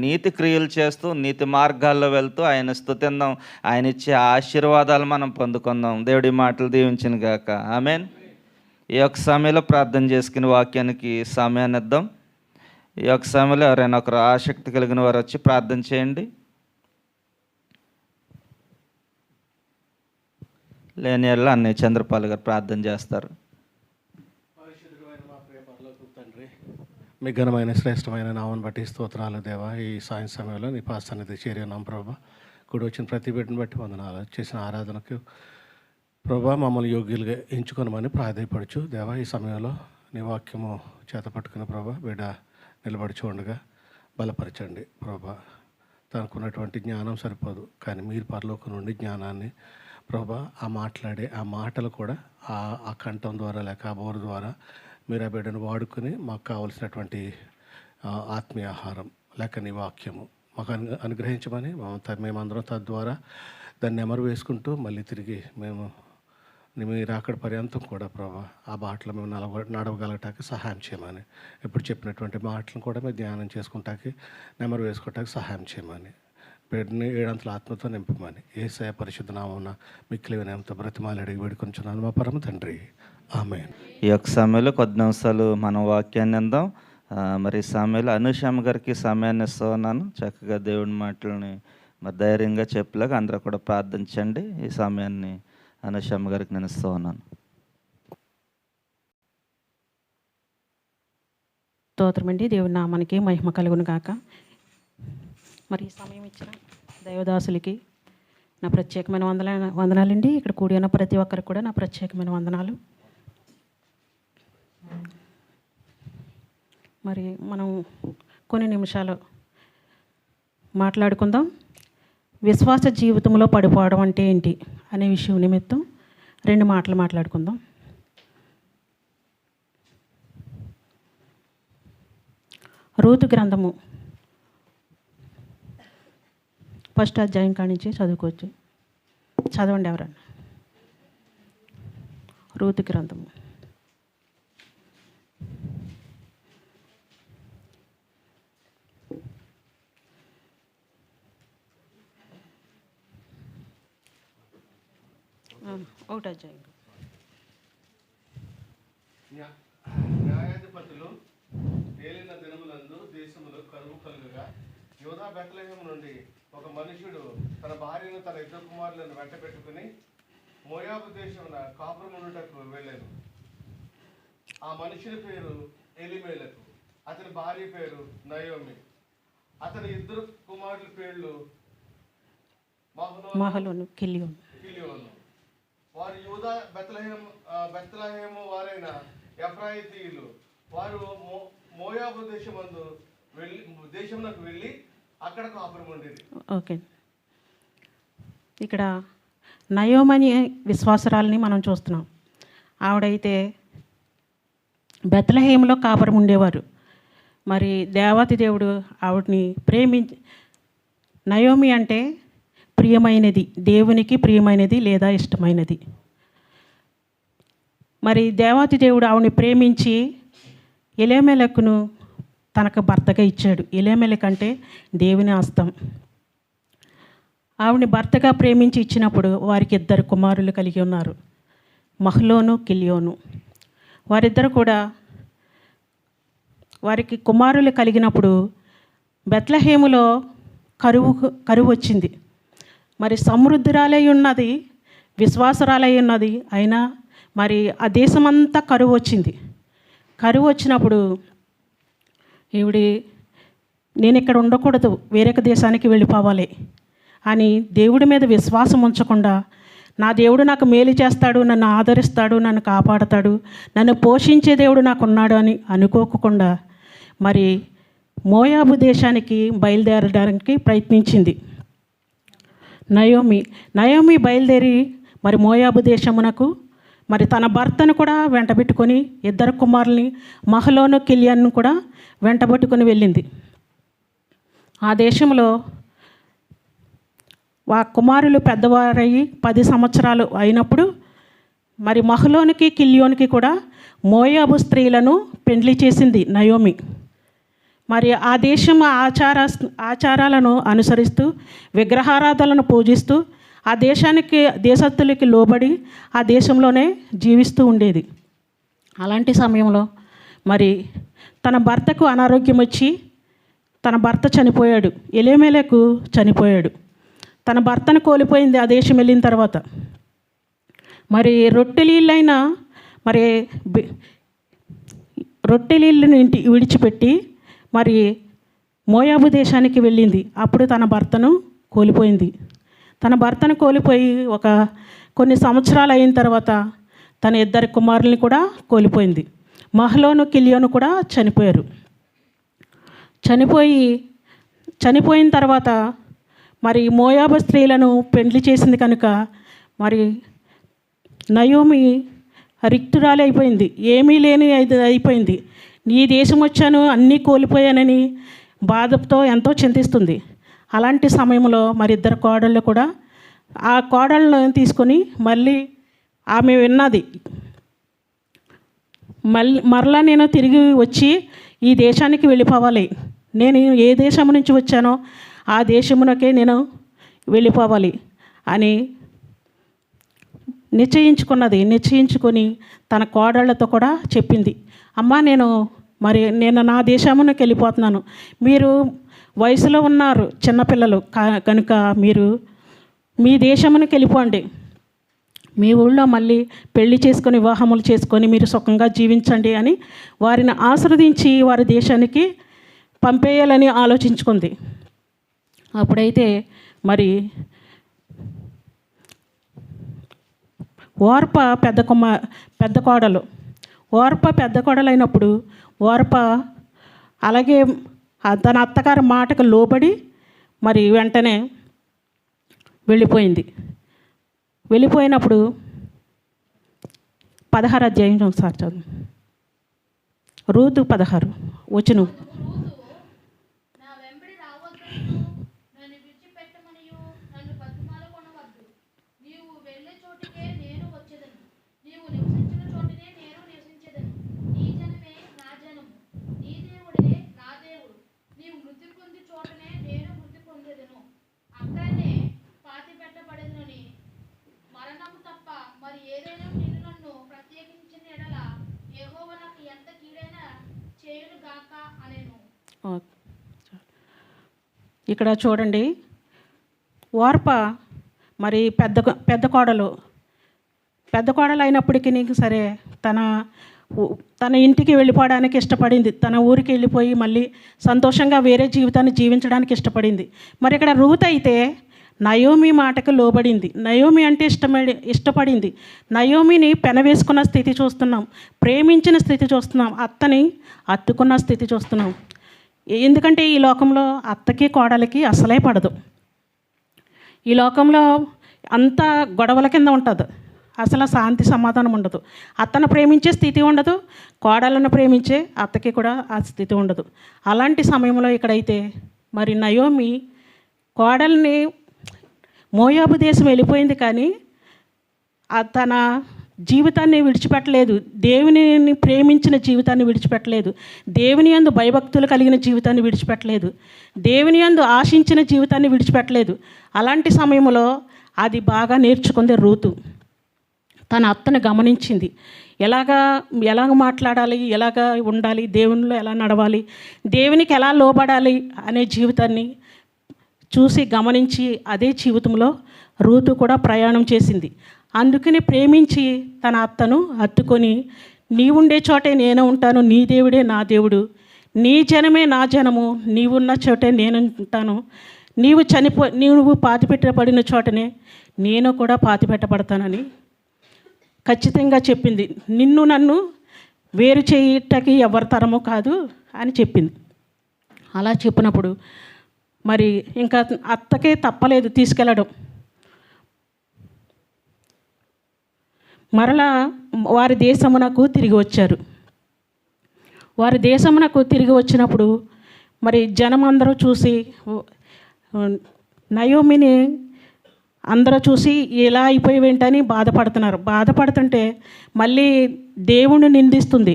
నీతి క్రియలు చేస్తూ నీతి మార్గాల్లో వెళ్తూ ఆయన స్తుతిందాం, ఆయన ఇచ్చే ఆశీర్వాదాలు మనం పొందుకుందాం. దేవుడి మాటలు దీవించును గాక. ఆమేన్. ఈ యొక్క సమయంలో ప్రార్థన చేసుకుని వాక్యానికి సమయాన్ని ఇద్దాం. ఈ యొక్క సమయంలో ఎవరైనా ఒకరు ఆసక్తి కలిగిన వారు వచ్చి ప్రార్థన చేయండి. లేని వాళ్ళ అన్నయ్య చంద్రపాల్ గారు ప్రార్థన చేస్తారు. మీ ఘనమైన శ్రేష్టమైన నామను బట్టి స్తోత్రాలు దేవా. ఈ సాయం సమయంలో నీ పాస్తానికి చేరినాం ప్రభా. కూడా వచ్చిన ప్రతి బిడ్డను బట్టి వందనాలు. చేసిన ఆరాధనకు ప్రభా మమ్మల్ని యోగ్యులుగా ఎంచుకొనమని ప్రాధాయపడుచు దేవా. ఈ సమయంలో నీ వాక్యము చేత పట్టుకున్న ప్రభా బిడ్డ నిలబడి చూడగా బలపరచండి ప్రభా. తనకున్నటువంటి జ్ఞానం సరిపోదు, కానీ మీరు పరలోకం నుండి జ్ఞానాన్ని ప్రభా ఆ మాట్లాడే ఆ మాటలు కూడా ఆ కంఠం ద్వారా లేక ఆ బోరు ద్వారా మీరు ఆ బిడ్డను వాడుకొని మాకు కావలసినటువంటి ఆత్మీయ ఆహారం లేక నీ వాక్యము మాకు అనుగ్రహించమని మేమందరం తద్వారా దాన్ని నెమరు వేసుకుంటూ మళ్ళీ తిరిగి మేము మీరు అక్కడ పర్యంతం కూడా ప్రభా ఆ బాటలో మేము నడవగలటానికి సహాయం చేయమని, ఇప్పుడు చెప్పినటువంటి మాటలను కూడా మేము ధ్యానం చేసుకుంటానికి నెమరు వేసుకోవటానికి సహాయం చేయమని, బిడ్డని ఏడంతల ఆత్మతో నింపమని యేసయ్య పరిశుద్ధ నామమున మిక్కిలి వినయంతో బ్రతిమాలి అడిగి వేడుకొంచున్నాను మా పరమ తండ్రి. ఆమేన్. ఈ యొక్క సమయంలో కొద్ది నిమిషాలు మనం వాక్యాన్ని అందాం. మరి సమయంలో అనుషామ్ గారికి సమయాన్ని ఇస్తూ ఉన్నాను. చక్కగా దేవుడి మాటలని మరి ధైర్యంగా చెప్పలేక అందరూ కూడా ప్రార్థించండి. ఈ సమయాన్ని అనుషామ్ గారికి నేను ఇస్తూ ఉన్నాను. స్తోత్రమండి. దేవుని నామానికి మహిమ కలుగును గాక. మరి ఈ సమయం ఇచ్చిన దైవదాసులకి నా ప్రత్యేకమైన వందనాలండి. ఇక్కడ కూడి ఉన్న ప్రతి ఒక్కరికి కూడా నా ప్రత్యేకమైన వందనాలు. మరి మనం కొన్ని నిమిషాలు మాట్లాడుకుందాం. విశ్వాస జీవితంలో పడిపోవడం అంటే ఏంటి అనే విషయం నిమిత్తం 2 మాటలు రూతు గ్రంథము 1వ అధ్యాయం కాడి నుంచి చదువుకోవచ్చు. చదవండి ఎవరన్నా. రూతు గ్రంథము ఒకటో అధ్యాయం. న్యాయాధిపతులు ఏలిన దినములందు దేశములో కరువు కలుగుగా యోధా బెత్లెహేము నుండి ఒక మనుషుడు తన భార్యను తన ఇద్దరు కుమారులను వెంట పెట్టుకుని మోయాబు దేశమున కాపురమునుటకు వెళ్ళాను. ఆ మనుషుని పేరు ఎలిమేలకు, అతని భార్య పేరు నయోమి. అతని ఇద్దరు కుమారుల పేర్లు మహలోను కిలియోను. వారు యూదా బెత్లెహేము వారైన ఎఫ్రాయితీయులు. వారు మోయాబు దేశమునకు వెళ్ళి అక్కడ కాపురం ఉండేది. ఓకే, ఇక్కడ నయోమని విశ్వాసరాలని మనం చూస్తున్నాం. ఆవిడైతే బెత్లెహేములో కాపురం ఉండేవారు. మరి దేవాతి దేవుడు ఆవిడని నయోమి అంటే ప్రియమైనది, దేవునికి ప్రియమైనది లేదా ఇష్టమైనది. మరి దేవాతి దేవుడు ఆవిడని ప్రేమించి ఎలీమెలెకును తనకు భర్తగా ఇచ్చాడు. ఎలీమెలెకు అంటే దేవుని హస్తం. ఆవిడని భర్తగా ప్రేమించి ఇచ్చినప్పుడు వారికి 2 కుమారులు కలిగి ఉన్నారు, మహ్లోను కిలియోను. వారిద్దరు కూడా వారికి కుమారులు కలిగినప్పుడు బెత్లెహేములో కరువు వచ్చింది. మరి సమృద్ధిరాలై ఉన్నది, విశ్వాసరాలై ఉన్నది, అయినా మరి ఆ దేశమంతా కరువు వచ్చింది. కరువు వచ్చినప్పుడు నేను ఇక్కడ ఉండకూడదు, వేరొక దేశానికి వెళ్ళిపోవాలి అని దేవుడి మీద విశ్వాసం ఉంచకుండా, నా దేవుడు నాకు మేలు చేస్తాడు, నన్ను ఆదరిస్తాడు, నన్ను కాపాడతాడు, నన్ను పోషించే దేవుడు నాకు ఉన్నాడు అని అనుకోకుండా మరి మోయాబు దేశానికి బయలుదేరడానికి ప్రయత్నించింది నయోమి. బయలుదేరి మరి మోయాబు దేశమునకు మరి తన భర్తను కూడా వెంటబెట్టుకొని 2 కుమారుల్ని మహలోను కిలియోను కూడా వెంటబెట్టుకొని వెళ్ళింది. ఆ దేశంలో ఆ కుమారులు పెద్దవారయ్యి 10 సంవత్సరాలు అయినప్పుడు మరి మహలోనికి కిలియోనికి కూడా మోయాబు స్త్రీలను పెండ్లి చేసింది నయోమి. మరి ఆ దేశం ఆచారాలను అనుసరిస్తూ విగ్రహారాధనలను పూజిస్తూ ఆ దేశస్తులకి లోబడి ఆ దేశంలోనే జీవిస్తూ ఉండేది. అలాంటి సమయంలో మరి తన భర్తకు అనారోగ్యం వచ్చి తన భర్త చనిపోయాడు. ఎలీమెలెకు చనిపోయాడు. తన భర్తను కోల్పోయింది ఆ దేశం వెళ్ళిన తర్వాత. మరి రొట్టెలీళ్ళని విడిచిపెట్టి మరి మోయాబు దేశానికి వెళ్ళింది. అప్పుడు తన భర్తను కోల్పోయింది. తన భర్తను కోల్పోయి కొన్ని సంవత్సరాలు అయిన తర్వాత తన 2 కుమారుల్ని కూడా కోల్పోయింది. మహలోను కిలియోను కూడా చనిపోయారు. చనిపోయిన తర్వాత మరి మోయాబు స్త్రీలను పెండ్లి చేసింది కనుక మరి నయోమి రిక్తురాలి అయిపోయింది, ఏమీ లేని అయిపోయింది. నీ దేశం వచ్చాను, అన్నీ కోల్పోయానని బాధతో ఎంతో చింతిస్తుంది. అలాంటి సమయంలో మరి 2 కోడళ్ళు కూడా ఆ కోడళ్ళను తీసుకొని మళ్ళీ ఆమె విన్నది, మరలా నేను తిరిగి వచ్చి ఈ దేశానికి వెళ్ళిపోవాలి, నేను ఏ దేశం నుంచి వచ్చానో ఆ దేశమునకే నేను వెళ్ళిపోవాలి అని నిశ్చయించుకొని తన కోడళ్ళతో కూడా చెప్పింది. అమ్మా, నేను నా దేశమునకు వెళ్ళిపోతున్నాను, మీరు వయసులో ఉన్నారు, చిన్నపిల్లలు కనుక మీరు మీ దేశమునకు వెళ్ళిపోండి, మీ ఊళ్ళో మళ్ళీ పెళ్లి చేసుకొని వివాహములు చేసుకొని మీరు సుఖంగా జీవించండి అని వారిని ఆశీర్వదించి వారి దేశానికి పంపేయాలని ఆలోచించుకుంది. అప్పుడైతే మరి ఓర్ప పెద్ద కోడలు అయినప్పుడు ఓర్ప అలాగే తన అత్తగారి మాటకు లోబడి మరి వెంటనే వెళ్ళిపోయినప్పుడు 16 అధ్యాయం ఒకసారి చదువు. రూతు 16 వచనం. అక్కడనే పాతి పెట్టబడేదని మరణము తప్ప మరి ఏదైనా నిన్ను నన్ను ప్రత్యేకించిన ఎడల యెహోవా నాకు ఎంత కీడైనా చేయును గాక అనేను. ఓకే. ఇక్కడ చూడండి, ఓర్ప మరి పెద్ద కోడలు అయినప్పటికీ నీకు సరే తన ఇంటికి వెళ్ళిపోవడానికి ఇష్టపడింది. తన ఊరికి వెళ్ళిపోయి మళ్ళీ సంతోషంగా వేరే జీవితాన్ని జీవించడానికి ఇష్టపడింది. మరి ఇక్కడ రూత్ అయితే నయోమి మాటకు లోబడింది. నయోమి అంటే ఇష్టపడింది. నయోమిని పెనవేసుకున్న స్థితి చూస్తున్నాం, ప్రేమించిన స్థితి చూస్తున్నాం, అత్తని అత్తుకున్న స్థితి చూస్తున్నాం. ఎందుకంటే ఈ లోకంలో అత్తకి కోడలికి అసలే పడదు. ఈ లోకంలో అంతా గొడవల కింద ఉంటుంది, అసలు శాంతి సమాధానం ఉండదు. అత్తను ప్రేమించే స్థితి ఉండదు, కోడలను ప్రేమించే అత్తకి కూడా ఆ స్థితి ఉండదు. అలాంటి సమయంలో ఇక్కడైతే మరి నయోమి కోడల్ని మోయాబు దేశం వెళ్ళిపోయింది, కానీ తన జీవితాన్ని విడిచిపెట్టలేదు. దేవునిని ప్రేమించిన జీవితాన్ని విడిచిపెట్టలేదు. దేవుని యందు భయభక్తులు కలిగిన జీవితాన్ని విడిచిపెట్టలేదు. దేవుని యందు ఆశించిన జీవితాన్ని విడిచిపెట్టలేదు. అలాంటి సమయంలో అది బాగా నేర్చుకుంది రూతు. తన అత్తను గమనించింది, ఎలాగ మాట్లాడాలి, ఎలాగ ఉండాలి, దేవునిలో ఎలా నడవాలి, దేవునికి ఎలా లోబడాలి అనే జీవితాన్ని చూసి గమనించి అదే జీవితంలో రూతు కూడా ప్రయాణం చేసింది. అందుకని ప్రేమించి తన అత్తను హత్తుకొని, నీవుండే చోటే నేను ఉంటాను, నీ దేవుడే నా దేవుడు, నీ జనమే నా జనము, నీవున్న చోటే నేను ఉంటాను, నీవు పాతిపెట్టబడిన చోటనే నేను కూడా పాతిపెట్టబడతానని ఖచ్చితంగా చెప్పింది. నిన్ను నన్ను వేరు చేయటకి ఎవరి తరము కాదు అని చెప్పింది. అలా చెప్పినప్పుడు మరి ఇంకా అత్తకే తప్పలేదు తీసుకెళ్ళడం. మరలా వారి దేశమునకు తిరిగి వచ్చారు. వారి దేశమునకు తిరిగి వచ్చినప్పుడు మరి జనం అందరూ చూసి, నయోమిని అందరూ చూసి ఇలా అయిపోయేవేంటని బాధపడుతున్నారు. బాధపడుతుంటే మళ్ళీ దేవుణ్ణి నిందిస్తుంది.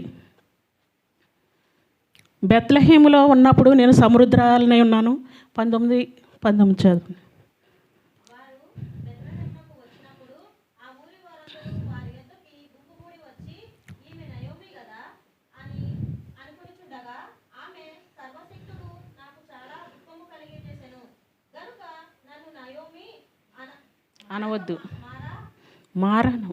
బెత్లెహేములో ఉన్నప్పుడు నేను సముద్రాలనే ఉన్నాను. 19 చదువు. అనవద్దు, మారను.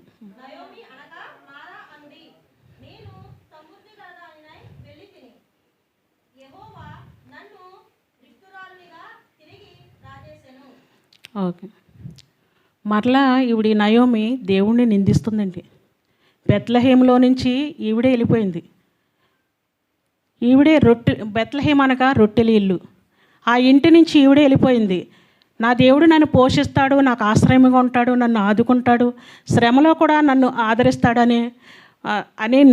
ఓకే. మరలా ఈవిడ నయోమి దేవుణ్ణి నిందిస్తుందండి. బెత్లెహేములో నుంచి ఈవిడే వెళ్ళిపోయింది. ఈవిడే బెత్లెహేం అనగా రొట్టెల ఇల్లు. ఆ ఇంటి నుంచి ఈవిడే వెళ్ళిపోయింది. నా దేవుడు నన్ను పోషిస్తాడు, నాకు ఆశ్రయంగా ఉంటాడు, నన్ను ఆదుకుంటాడు, శ్రమలో కూడా నన్ను ఆదరిస్తాడనే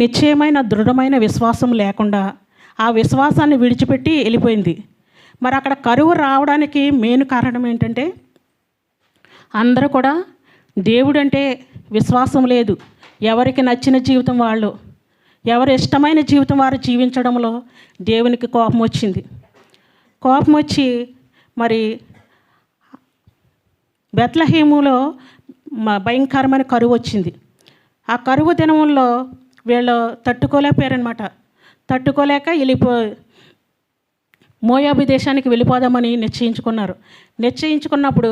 నిశ్చయమైన దృఢమైన విశ్వాసం లేకుండా ఆ విశ్వాసాన్ని విడిచిపెట్టి వెళ్ళిపోయింది. మరి అక్కడ కరువు రావడానికి మెయిన్ కారణం ఏంటంటే అందరూ కూడా దేవుడు అంటే విశ్వాసం లేదు. ఎవరికి నచ్చిన జీవితం వాళ్ళు, ఎవరి ఇష్టమైన జీవితం వారు జీవించడంలో దేవునికి కోపం వచ్చింది. కోపం వచ్చి మరి బెత్లెహేములో భయంకరమైన కరువు వచ్చింది. ఆ కరువు దినంలో వీళ్ళు తట్టుకోలేకపోయారనమాట. తట్టుకోలేక మోయాబు దేశానికి వెళ్ళిపోదామని నిశ్చయించుకున్నారు. నిశ్చయించుకున్నప్పుడు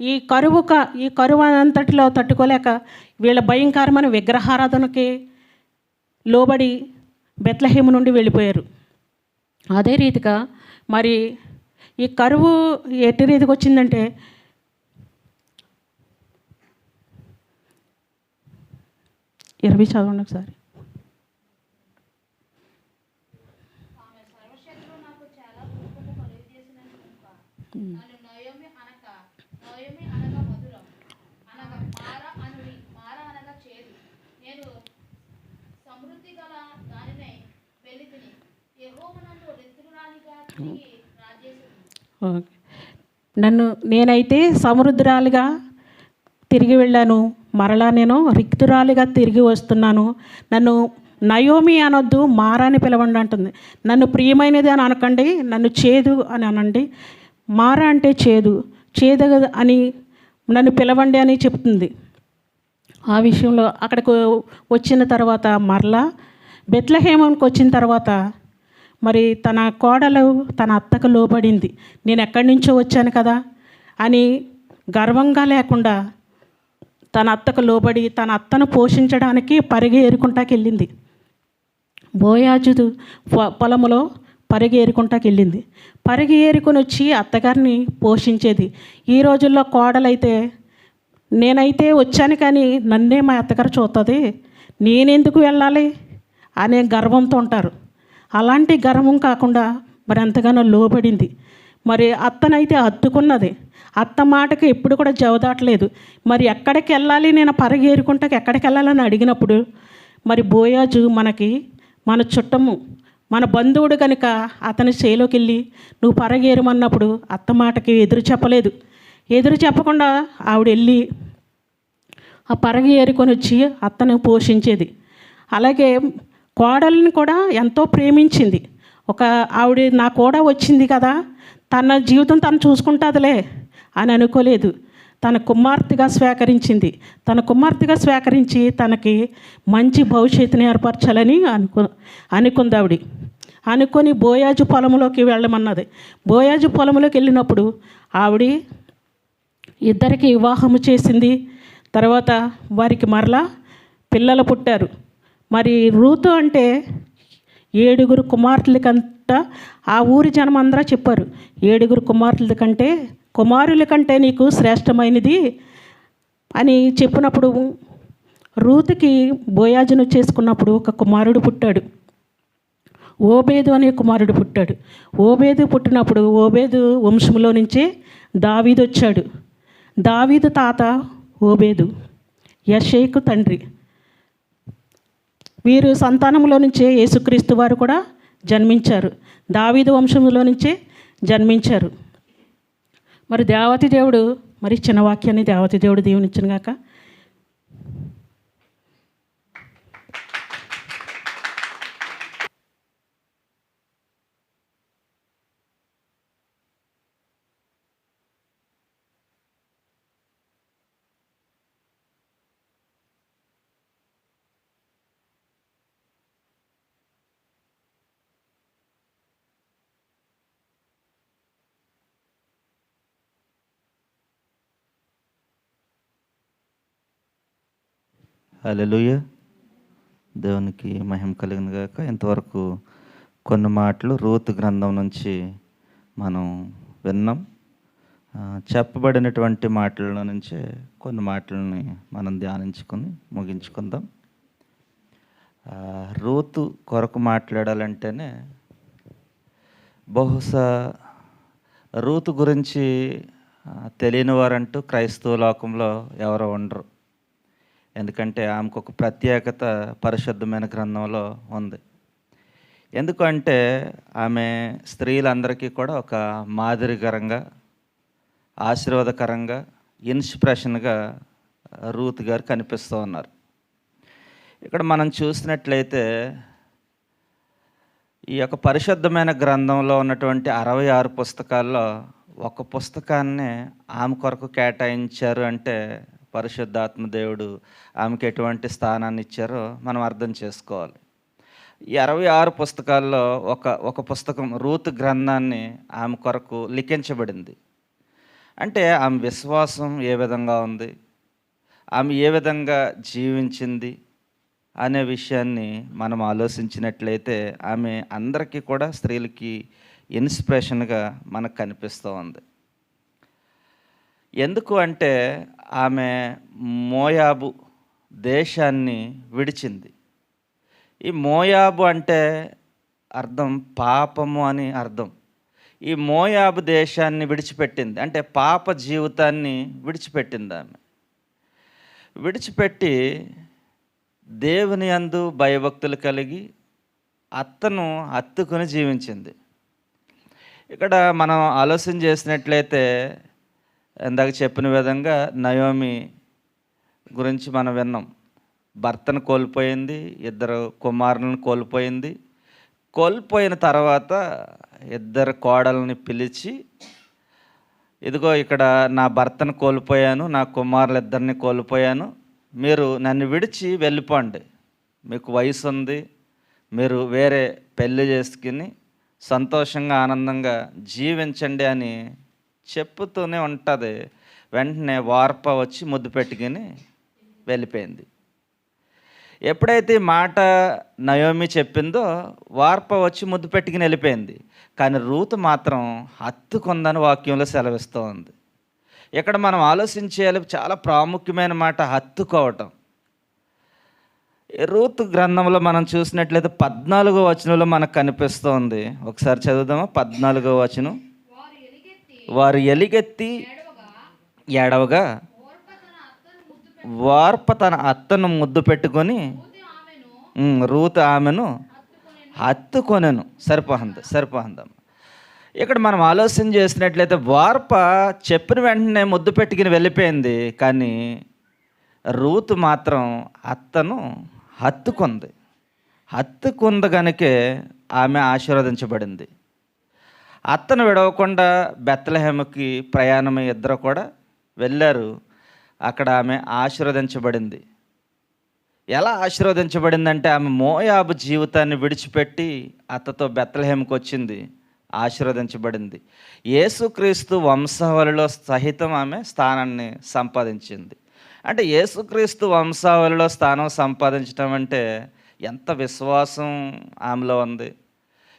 ఈ కరువు అంతటిలో తట్టుకోలేక వీళ్ళ భయంకరమైన విగ్రహారాధనకి లోబడి బెత్లెహేము నుండి వెళ్ళిపోయారు. అదే రీతిగా మరి ఈ కరువు ఎట్టి రీతికి వచ్చిందంటే 20 చదవండి ఒకసారి. నేనైతే సమృద్ధురాలిగా తిరిగి వెళ్ళాను, మరలా నేను రిక్తురాలిగా తిరిగి వస్తున్నాను. నన్ను నయోమి అనొద్దు, మారా అని పిలవండి అంటుంది. నన్ను ప్రియమైనది అని అనకండి, నన్ను చేదు అని అనండి. మారా అంటే చేదు. చేదగ అని నన్ను పిలవండి అని చెప్తుంది. ఆ విషయంలో అక్కడికి వచ్చిన తర్వాత మరలా బెత్లెహేముకి వచ్చిన తర్వాత మరి తన కోడలు తన అత్తకు లోబడింది. నేను ఎక్కడి నుంచో వచ్చాను కదా అని గర్వంగా లేకుండా తన అత్తకు లోబడి తన అత్తను పోషించడానికి పరిగె ఏరుకుంటాకి వెళ్ళింది. బోయాజు పొలములో పరిగె ఏరుకుంటాకి వెళ్ళింది. పరిగె ఏరుకొని వచ్చి అత్తగారిని పోషించేది. ఈ రోజుల్లో కోడలైతే నేనైతే వచ్చాను కానీ నన్నే మా అత్తగారు చూస్తుంది, నేనెందుకు వెళ్ళాలి అనే గర్వంతో ఉంటారు. అలాంటి గర్వం కాకుండా మరి ఎంతగానో లోబడింది. మరి అత్తనైతే హత్తుకున్నది. అత్త మాటకి ఎప్పుడు కూడా జవదాటలేదు. మరి ఎక్కడికి వెళ్ళాలి, నేను పరిగెరుకుంటాకి ఎక్కడికి వెళ్ళాలని అడిగినప్పుడు మరి బోయాజు మన చుట్టము మన బంధువుడు కనుక అతని చేలోకి వెళ్ళి నువ్వు పరిగెరమన్నప్పుడు అత్త మాటకి ఎదురు చెప్పలేదు. ఎదురు చెప్పకుండా ఆవిడ వెళ్ళి ఆ పరగ ఏరుకొని వచ్చి అత్తను పోషించేది. అలాగే కోడల్ని కూడా ఎంతో ప్రేమించింది. ఆవిడ నా కూడా వచ్చింది కదా, తన జీవితం తను చూసుకుంటుందిలే అని అనుకోలేదు. తన కుమార్తెగా స్వీకరించింది. తన కుమార్తెగా స్వీకరించి తనకి మంచి భవిష్యత్తుని ఏర్పరచాలని అనుకుంది ఆవిడ. అనుకొని బోయాజు పొలంలోకి వెళ్ళమన్నది. బోయాజు పొలంలోకి వెళ్ళినప్పుడు ఆవిడ ఇద్దరికి వివాహము చేసింది. తర్వాత వారికి మరలా పిల్లలు పుట్టారు. మరి రూతు అంటే 7 కుమార్తెల కంట ఆ ఊరి జనం అందరూ చెప్పారు, 7 కుమారుల కంటే నీకు శ్రేష్టమైనది అని చెప్పినప్పుడు రూతుకి బోయాజును చేసుకున్నప్పుడు ఒక కుమారుడు పుట్టాడు. ఓబేదు అనే కుమారుడు పుట్టాడు. ఓబేదు పుట్టినప్పుడు ఓబేదు వంశంలో నుంచే దావీదు వచ్చాడు. దావీదు తాత ఓబేదు, యెషేకు తండ్రి. వీరు సంతానంలో నుంచే యేసుక్రీస్తు వారు కూడా జన్మించారు. దావీదు వంశంలో నుంచే జన్మించారు. మరి దేవతి దేవుడు మరి చిన్న వాక్యాన్ని దేవతి దేవుడు దీవెనిచ్చును గాక. హల్లెలూయా. దేవునికి మహిమ కలిగిన గాక. ఇంతవరకు కొన్ని మాటలు రూతు గ్రంథం నుంచి మనం విన్నాం. చెప్పబడినటువంటి మాటల నుంచే కొన్ని మాటలని మనం ధ్యానించుకొని ముగించుకుందాం. రూతు కొరకు మాట్లాడాలంటేనే బహుశా రూతు గురించి తెలియని వారంటూ క్రైస్తవ లోకంలో ఎవరో ఉండరు. ఎందుకంటే ఆమెకు ఒక ప్రత్యేకత పరిశుద్ధమైన గ్రంథంలో ఉంది. ఎందుకంటే ఆమె స్త్రీలందరికీ కూడా ఒక మాదిరికరంగా, ఆశీర్వాదకరంగా, ఇన్స్పిరేషన్గా రూత్ గారు కనిపిస్తూ ఉన్నారు. ఇక్కడ మనం చూసినట్లయితే ఈ యొక్క పరిశుద్ధమైన గ్రంథంలో ఉన్నటువంటి 66 పుస్తకాల్లో ఒక పుస్తకాన్ని ఆమె కొరకు కేటాయించారు అంటే పరిశుద్ధాత్మ దేవుడు ఆమెకి ఎటువంటి స్థానాన్ని ఇచ్చారో మనం అర్థం చేసుకోవాలి. ఈ 66 పుస్తకాల్లో ఒక పుస్తకం రూతు గ్రంథాన్ని ఆమె కొరకు లిఖించబడింది. అంటే ఆమె విశ్వాసం ఏ విధంగా ఉంది, ఆమె ఏ విధంగా జీవించింది అనే విషయాన్ని మనం ఆలోచించినట్లయితే ఆమె అందరికీ కూడా, స్త్రీలకి ఇన్స్పిరేషన్గా మనకు కనిపిస్తూ ఉంది. ఎందుకు అంటే ఆమె మోయాబు దేశాన్ని విడిచింది. ఈ మోయాబు అంటే అర్థం పాపము అని అర్థం. ఈ మోయాబు దేశాన్ని విడిచిపెట్టింది అంటే పాప జీవితాన్ని విడిచిపెట్టింది. ఆమె విడిచిపెట్టి దేవుని యందు భయభక్తులు కలిగి అత్తను హత్తుకుని జీవించింది. ఇక్కడ మనం ఆలోచన చేసినట్లయితే ఇందాక చెప్పిన విధంగా నయోమి గురించి మనం విన్నాం. భర్తను కోల్పోయింది, 2 కుమారులను కోల్పోయింది. కోల్పోయిన తర్వాత 2 కోడల్ని పిలిచి ఇదిగో ఇక్కడ నా భర్తను కోల్పోయాను, నా కుమారులిద్దరిని కోల్పోయాను, మీరు నన్ను విడిచి వెళ్ళిపోండి, మీకు వయసు ఉంది, మీరు వేరే పెళ్లి చేసుకుని సంతోషంగా ఆనందంగా జీవించండి అని చెప్పుతూనే ఉంటుంది. వెంటనే వార్ప వచ్చి ముద్దు పెట్టుకుని వెళ్ళిపోయింది. ఎప్పుడైతే ఈ మాట నయోమి చెప్పిందో వార్ప వచ్చి ముద్దు పెట్టుకుని వెళ్ళిపోయింది. కానీ రూతు మాత్రం హత్తుకుందని వాక్యంలో సెలవిస్తూ ఉంది. ఇక్కడ మనం ఆలోచించేయాలి, చాలా ప్రాముఖ్యమైన మాట హత్తుకోవటం. రూతు గ్రంథంలో మనం చూసినట్లయితే 14వ వచనంలో మనకు కనిపిస్తోంది. ఒకసారి చదువుదామా? 14వ వచనం. వారు ఎలిగెత్తి ఏడవగా వార్ప తన అత్తను ముద్దు పెట్టుకొని రూతు ఆమెను హత్తుకొనెను. సరిపోందమ్మ. ఇక్కడ మనం ఆలోచన చేసినట్లయితే వార్ప చెప్పిన వెంటనే ముద్దు పెట్టుకుని వెళ్ళిపోయింది. కానీ రూతు మాత్రం అత్తను హత్తుకుంది కనుకే ఆమె ఆశీర్వదించబడింది. అత్తను విడవకుండా బెత్లెహేముకి ప్రయాణం ఇద్దరు కూడా వెళ్ళారు. అక్కడ ఆమె ఆశీర్వదించబడింది. ఎలా ఆశీర్వదించబడిందంటే ఆమె మోయాబు జీవితాన్ని విడిచిపెట్టి అత్తతో బెత్లెహేముకి వచ్చింది, ఆశీర్వదించబడింది. యేసుక్రీస్తు వంశావళిలో సహితం ఆమె స్థానాన్ని సంపాదించింది. అంటే యేసుక్రీస్తు వంశావళిలో స్థానం సంపాదించడం అంటే ఎంత విశ్వాసం ఆమెలో ఉంది,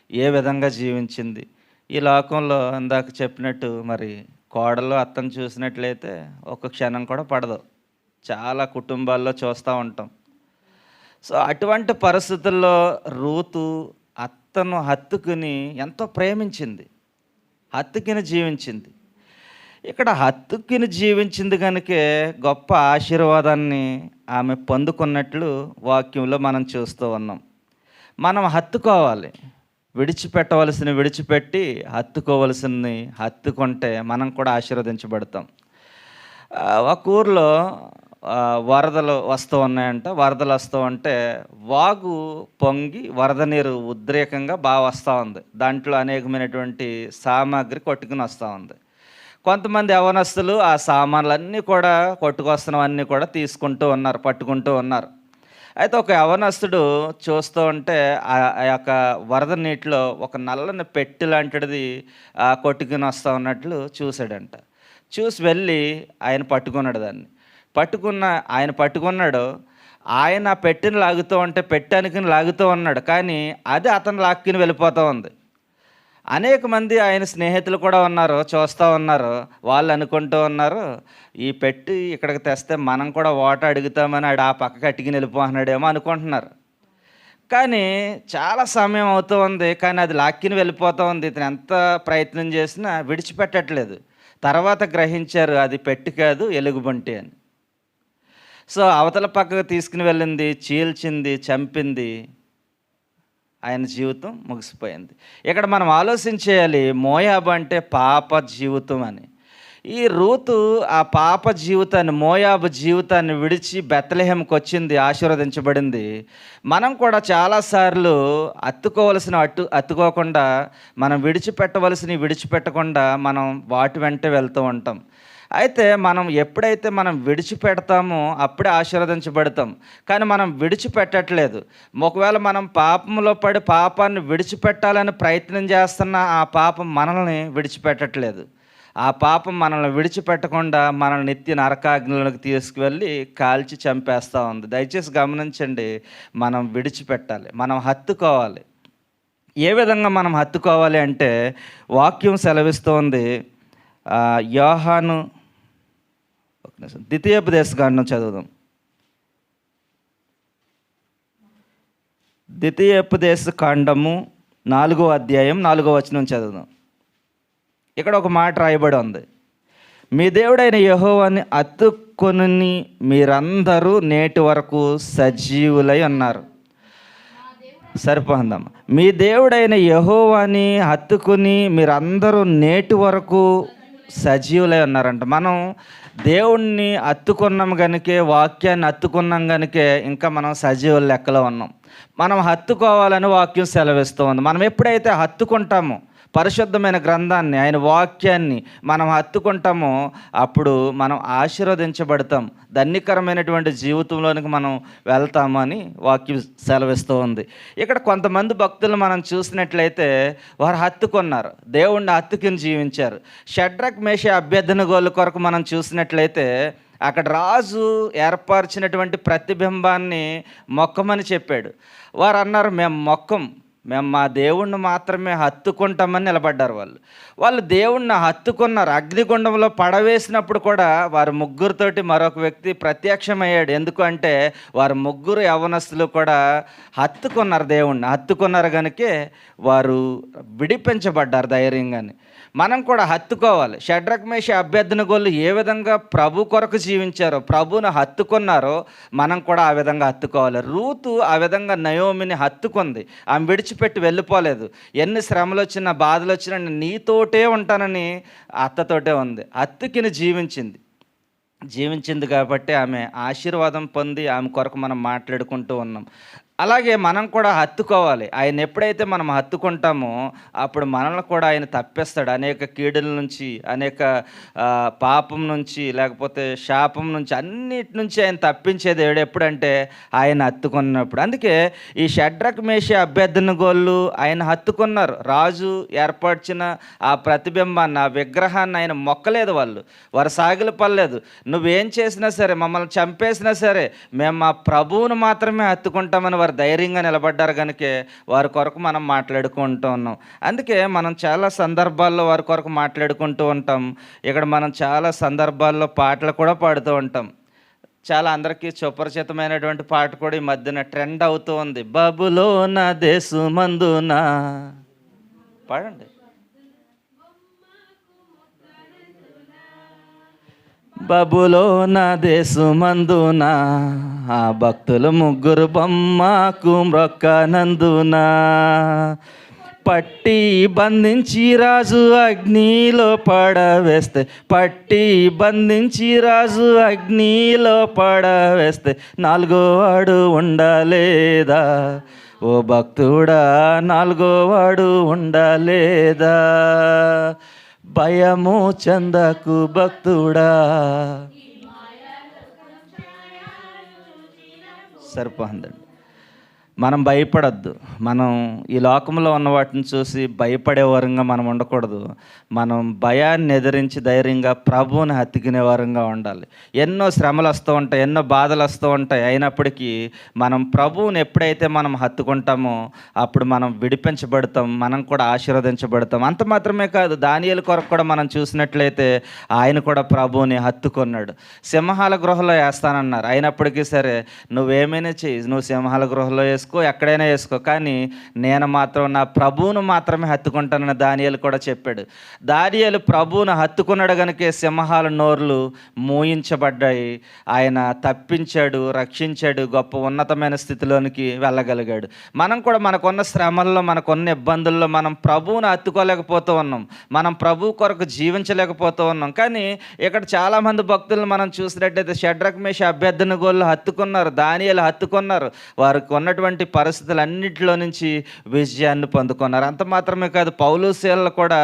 ఏ విధంగా జీవించింది. ఈ లోకంలో ఇందాక చెప్పినట్టు మరి కోడలు అత్తను చూసినట్లయితే ఒక క్షణం కూడా పడదు. చాలా కుటుంబాల్లో చూస్తూ ఉంటాం. సో అటువంటి పరిస్థితుల్లో రూతు అత్తను హత్తుకుని ఎంతో ప్రేమించింది, హత్తుకుని జీవించింది. ఇక్కడ హత్తుకుని జీవించింది కనుకే గొప్ప ఆశీర్వాదాన్ని ఆమె పొందుకున్నట్లు వాక్యంలో మనం చూస్తూ ఉన్నాం. మనం హత్తుకోవాలి, విడిచిపెట్టి హత్తుకోవలసింది హత్తుకుంటే మనం కూడా ఆశీర్వదించబడతాం. ఒక ఊర్లో వరదలు వస్తూ ఉన్నాయంట. వరదలు వస్తూ ఉంటే వాగు పొంగి వరద నీరు ఉద్రేకంగా బాగా వస్తూ ఉంది. దాంట్లో అనేకమైనటువంటి సామాగ్రి కొట్టుకుని వస్తూ ఉంది. కొంతమంది యవనస్తులు ఆ సామాన్లన్నీ కూడా కొట్టుకొస్తున్నవన్నీ కూడా పట్టుకుంటూ ఉన్నారు. అయితే ఒక యవనస్తుడు చూస్తూ ఉంటే ఆ యొక్క వరద నీటిలో ఒక నల్లని పెట్టె లాంటిది కొట్టుకుని వస్తూ ఉన్నట్లు చూశాడంట. చూసి వెళ్ళి ఆయన పట్టుకున్నాడు. దాన్ని పట్టుకున్నాడు. ఆయన పెట్టెని లాగుతూ ఉంటే పెట్టానికి లాగుతూ ఉన్నాడు, కానీ అది అతను లాక్కుని వెళ్ళిపోతూ ఉంది. అనేక మంది ఆయన స్నేహితులు కూడా ఉన్నారు, చూస్తూ ఉన్నారు. వాళ్ళు అనుకుంటూ ఉన్నారు, ఈ పెట్టి ఇక్కడికి తెస్తే మనం కూడా ఓట అడుగుతామని ఆ పక్కకి అట్టుకుని వెళ్ళిపోతున్నాడేమో అనుకుంటున్నారు. కానీ చాలా సమయం అవుతూ ఉంది, కానీ అది లాక్కిని వెళ్ళిపోతూ ఉంది. ఇతను ఎంత ప్రయత్నం చేసినా విడిచిపెట్టట్లేదు. తర్వాత గ్రహించారు అది పెట్టి కాదు, ఎలుగుబంటి అని. సో అవతల పక్కకు తీసుకుని వెళ్ళింది, చీల్చింది, చంపింది. ఆయన జీవితం ముగిసిపోయింది. ఇక్కడ మనం ఆలోచించేయాలి, మోయాబు అంటే పాప జీవితం అని. ఈ రూతు ఆ పాప జీవితాన్ని, మోయాబు జీవితాన్ని విడిచి బెత్లెహేముకి వచ్చింది, ఆశీర్వదించబడింది. మనం కూడా చాలాసార్లు అత్తుకోకుండా, మనం విడిచిపెట్టకుండా మనం వాటి వెంటే వెళ్తూ ఉంటాం. అయితే మనం ఎప్పుడైతే మనం విడిచిపెడతామో అప్పుడే ఆశీర్వదించబడతాం. కానీ మనం విడిచిపెట్టట్లేదు. ఒకవేళ మనం పాపంలో పడి పాపాన్ని విడిచిపెట్టాలని ప్రయత్నం చేస్తున్న ఆ పాపం మనల్ని విడిచిపెట్టట్లేదు. ఆ పాపం మనల్ని విడిచిపెట్టకుండా మనల్ని నిత్య నరకాగ్నిలోకి తీసుకువెళ్ళి కాల్చి చంపేస్తూ ఉంది. దయచేసి గమనించండి, మనం విడిచిపెట్టాలి, మనం హత్తుకోవాలి. ఏ విధంగా మనం హత్తుకోవాలి అంటే వాక్యం సెలవిస్తోంది. యోహాను ద్వితీయోపదేశకాండం చదువుదాం. ద్వితీయోపదేశకాండము 4వ అధ్యాయం 4వ వచనం చదువుదాం. ఇక్కడ ఒక మాట రాయబడి ఉంది, మీ దేవుడైన యెహోవాని హత్తుకొని మీరందరూ నేటి వరకు సజీవులై ఉన్నారు. సరిపోందమ్మా. మీ దేవుడైన యెహోవాని హత్తుకుని మీరందరూ నేటి వరకు సజీవులై ఉన్నారంట. మనం దేవుణ్ణి హత్తుకున్నాం కనుకే, వాక్యాన్ని హత్తుకున్నాం కనుకే ఇంకా మనం సజీవుల లెక్కలో ఉన్నాం. మనం హత్తుకోవాలని వాక్యం సెలవిస్తూ ఉంది. మనం ఎప్పుడైతే హత్తుకుంటామో, పరిశుద్ధమైన గ్రంథాన్ని, ఆయన వాక్యాన్ని మనం హత్తుకుంటామో అప్పుడు మనం ఆశీర్వదించబడతాం, ధన్యకరమైనటువంటి జీవితంలోనికి మనం వెళ్తాము అని వాక్యం సెలవిస్తూ ఉంది. ఇక్కడ కొంతమంది భక్తులు మనం చూసినట్లయితే వారు హత్తుకున్నారు, దేవుణ్ణి హత్తుకుని జీవించారు. షడ్రక్ మేష అభ్యర్థనగోళ్ళ కొరకు మనం చూసినట్లయితే అక్కడ రాజు ఏర్పరిచినటువంటి ప్రతిబింబాన్ని మొక్కమని చెప్పాడు. వారు అన్నారు, మేము మా దేవుణ్ణి మాత్రమే హత్తుకుంటామని నిలబడ్డారు. వాళ్ళు దేవుణ్ణి హత్తుకున్నారు. అగ్నిగుండంలో పడవేసినప్పుడు కూడా వారు ముగ్గురితోటి మరొక వ్యక్తి ప్రత్యక్షమయ్యాడు. ఎందుకంటే వారు ముగ్గురు యవ్వనస్తులు కూడా హత్తుకున్నారు, దేవుణ్ణి హత్తుకున్నారు కనుకే వారు విడిపించబడ్డారు ధైర్యంగానే. మనం కూడా హత్తుకోవాలి. షడ్రక్ మేష అభ్యర్థనగోళ్ళు ఏ విధంగా ప్రభు కొరకు జీవించారో, ప్రభువును హత్తుకున్నారో మనం కూడా ఆ విధంగా హత్తుకోవాలి. రూతు ఆ విధంగా నయోమిని హత్తుకుంది, ఆమె విడిచిపెట్టి వెళ్ళిపోలేదు. ఎన్ని శ్రమలు వచ్చినా బాధలు వచ్చినా నీతోటే ఉంటానని అత్తతోటే ఉంది, హత్తుకిని జీవించింది కాబట్టి ఆమె ఆశీర్వాదం పొంది ఆమె కొరకు మనం మాట్లాడుకుంటూ ఉన్నాం. అలాగే మనం కూడా హత్తుకోవాలి. ఆయన ఎప్పుడైతే మనం హత్తుకుంటామో అప్పుడు మనల్ని కూడా ఆయన తప్పిస్తాడు. అనేక కీడుల నుంచి, అనేక పాపం నుంచి, లేకపోతే శాపం నుంచి, అన్నిటి నుంచి ఆయన తప్పించే దేవుడు ఎప్పుడంటే ఆయన హత్తుకున్నప్పుడు. అందుకే ఈ షడ్రక్ మేష అభ్యర్థనగోళ్ళు ఆయన హత్తుకున్నారు. రాజు ఏర్పరిచిన ఆ ప్రతిబింబాన్ని, ఆ విగ్రహాన్ని ఆయన మొక్కలేదు. వారు సాగిలు పడలేదు. నువ్వేం చేసినా సరే, మమ్మల్ని చంపేసినా సరే మేము మా ప్రభువును మాత్రమే హత్తుకుంటామని వారు ధైర్యంగా నిలబడ్డారు కనుకే వారి కొరకు మనం మాట్లాడుకుంటూ ఉన్నాం. అందుకే మనం చాలా సందర్భాల్లో వారి కొరకు మాట్లాడుకుంటూ ఉంటాం. ఇక్కడ మనం చాలా సందర్భాల్లో పాటలు కూడా పాడుతూ ఉంటాం. చాలా అందరికీ సుపరిచితమైనటువంటి పాట కూడా ఈ మధ్యన ట్రెండ్ అవుతూ ఉంది. బబులోన దేశమందున, పాడండి. బబులోన దేశమందున ఆ భక్తులు ముగ్గురు బొమ్మకు మ్రొక్కనందున, పట్టి బంధించి రాజు అగ్నిలో పడవేస్తే, నాలుగో వాడు ఉండలేదా? ఓ భక్తుడా, నాలుగో వాడు ఉండలేదా? భయము చందకు భక్తుడా. సరిపోతుందండి. మనం భయపడద్దు. మనం ఈ లోకంలో ఉన్న వాటిని చూసి భయపడే వారంగా మనం ఉండకూడదు. మనం భయాన్ని ఎదిరించి ధైర్యంగా ప్రభువుని హత్తుకునే వారంగా ఉండాలి. ఎన్నో శ్రమలు వస్తూ ఉంటాయి, ఎన్నో బాధలు వస్తూ ఉంటాయి. అయినప్పటికీ మనం ప్రభువుని ఎప్పుడైతే మనం హత్తుకుంటామో అప్పుడు మనం విడిపించబడతాం, మనం కూడా ఆశీర్వదించబడతాం. అంత మాత్రమే కాదు, దానియేలు కొరకు కూడా మనం చూసినట్లయితే ఆయన కూడా ప్రభువుని హత్తుకున్నాడు. సింహాల గృహలో వేస్తానన్నారు. అయినప్పటికీ సరే నువ్వేమైనా చెయ్యి, నువ్వు సింహాల గృహలో ఎక్కడైనా వేసుకో, కానీ నేను మాత్రం నా ప్రభువును మాత్రమే హత్తుకుంటానని దానియేలు కూడా చెప్పాడు. దానియేలు ప్రభువును హత్తుకున్నాడు కనుకే సింహాల నోర్లు మూయించబడ్డాయి. ఆయన తప్పించాడు, రక్షించాడు, గొప్ప ఉన్నతమైన స్థితిలోనికి వెళ్ళగలిగాడు. మనం కూడా మనకున్న శ్రమల్లో, మనకున్న ఇబ్బందుల్లో మనం ప్రభువును హత్తుకోలేకపోతూ ఉన్నాం, మనం ప్రభు కొరకు జీవించలేకపోతూ ఉన్నాం. కానీ ఇక్కడ చాలామంది భక్తులను మనం చూసినట్టయితే షడ్రక్ మేష అభ్యర్థనగోళ్ళు హత్తుకున్నారు, దానియేలు హత్తుకున్నారు. వారికి ఉన్నటువంటి పరిస్థితులన్నింటిలో నుంచి విజయాన్ని పొందుకున్నారు. అంత మాత్రమే కాదు, పౌలు శీలలు కూడా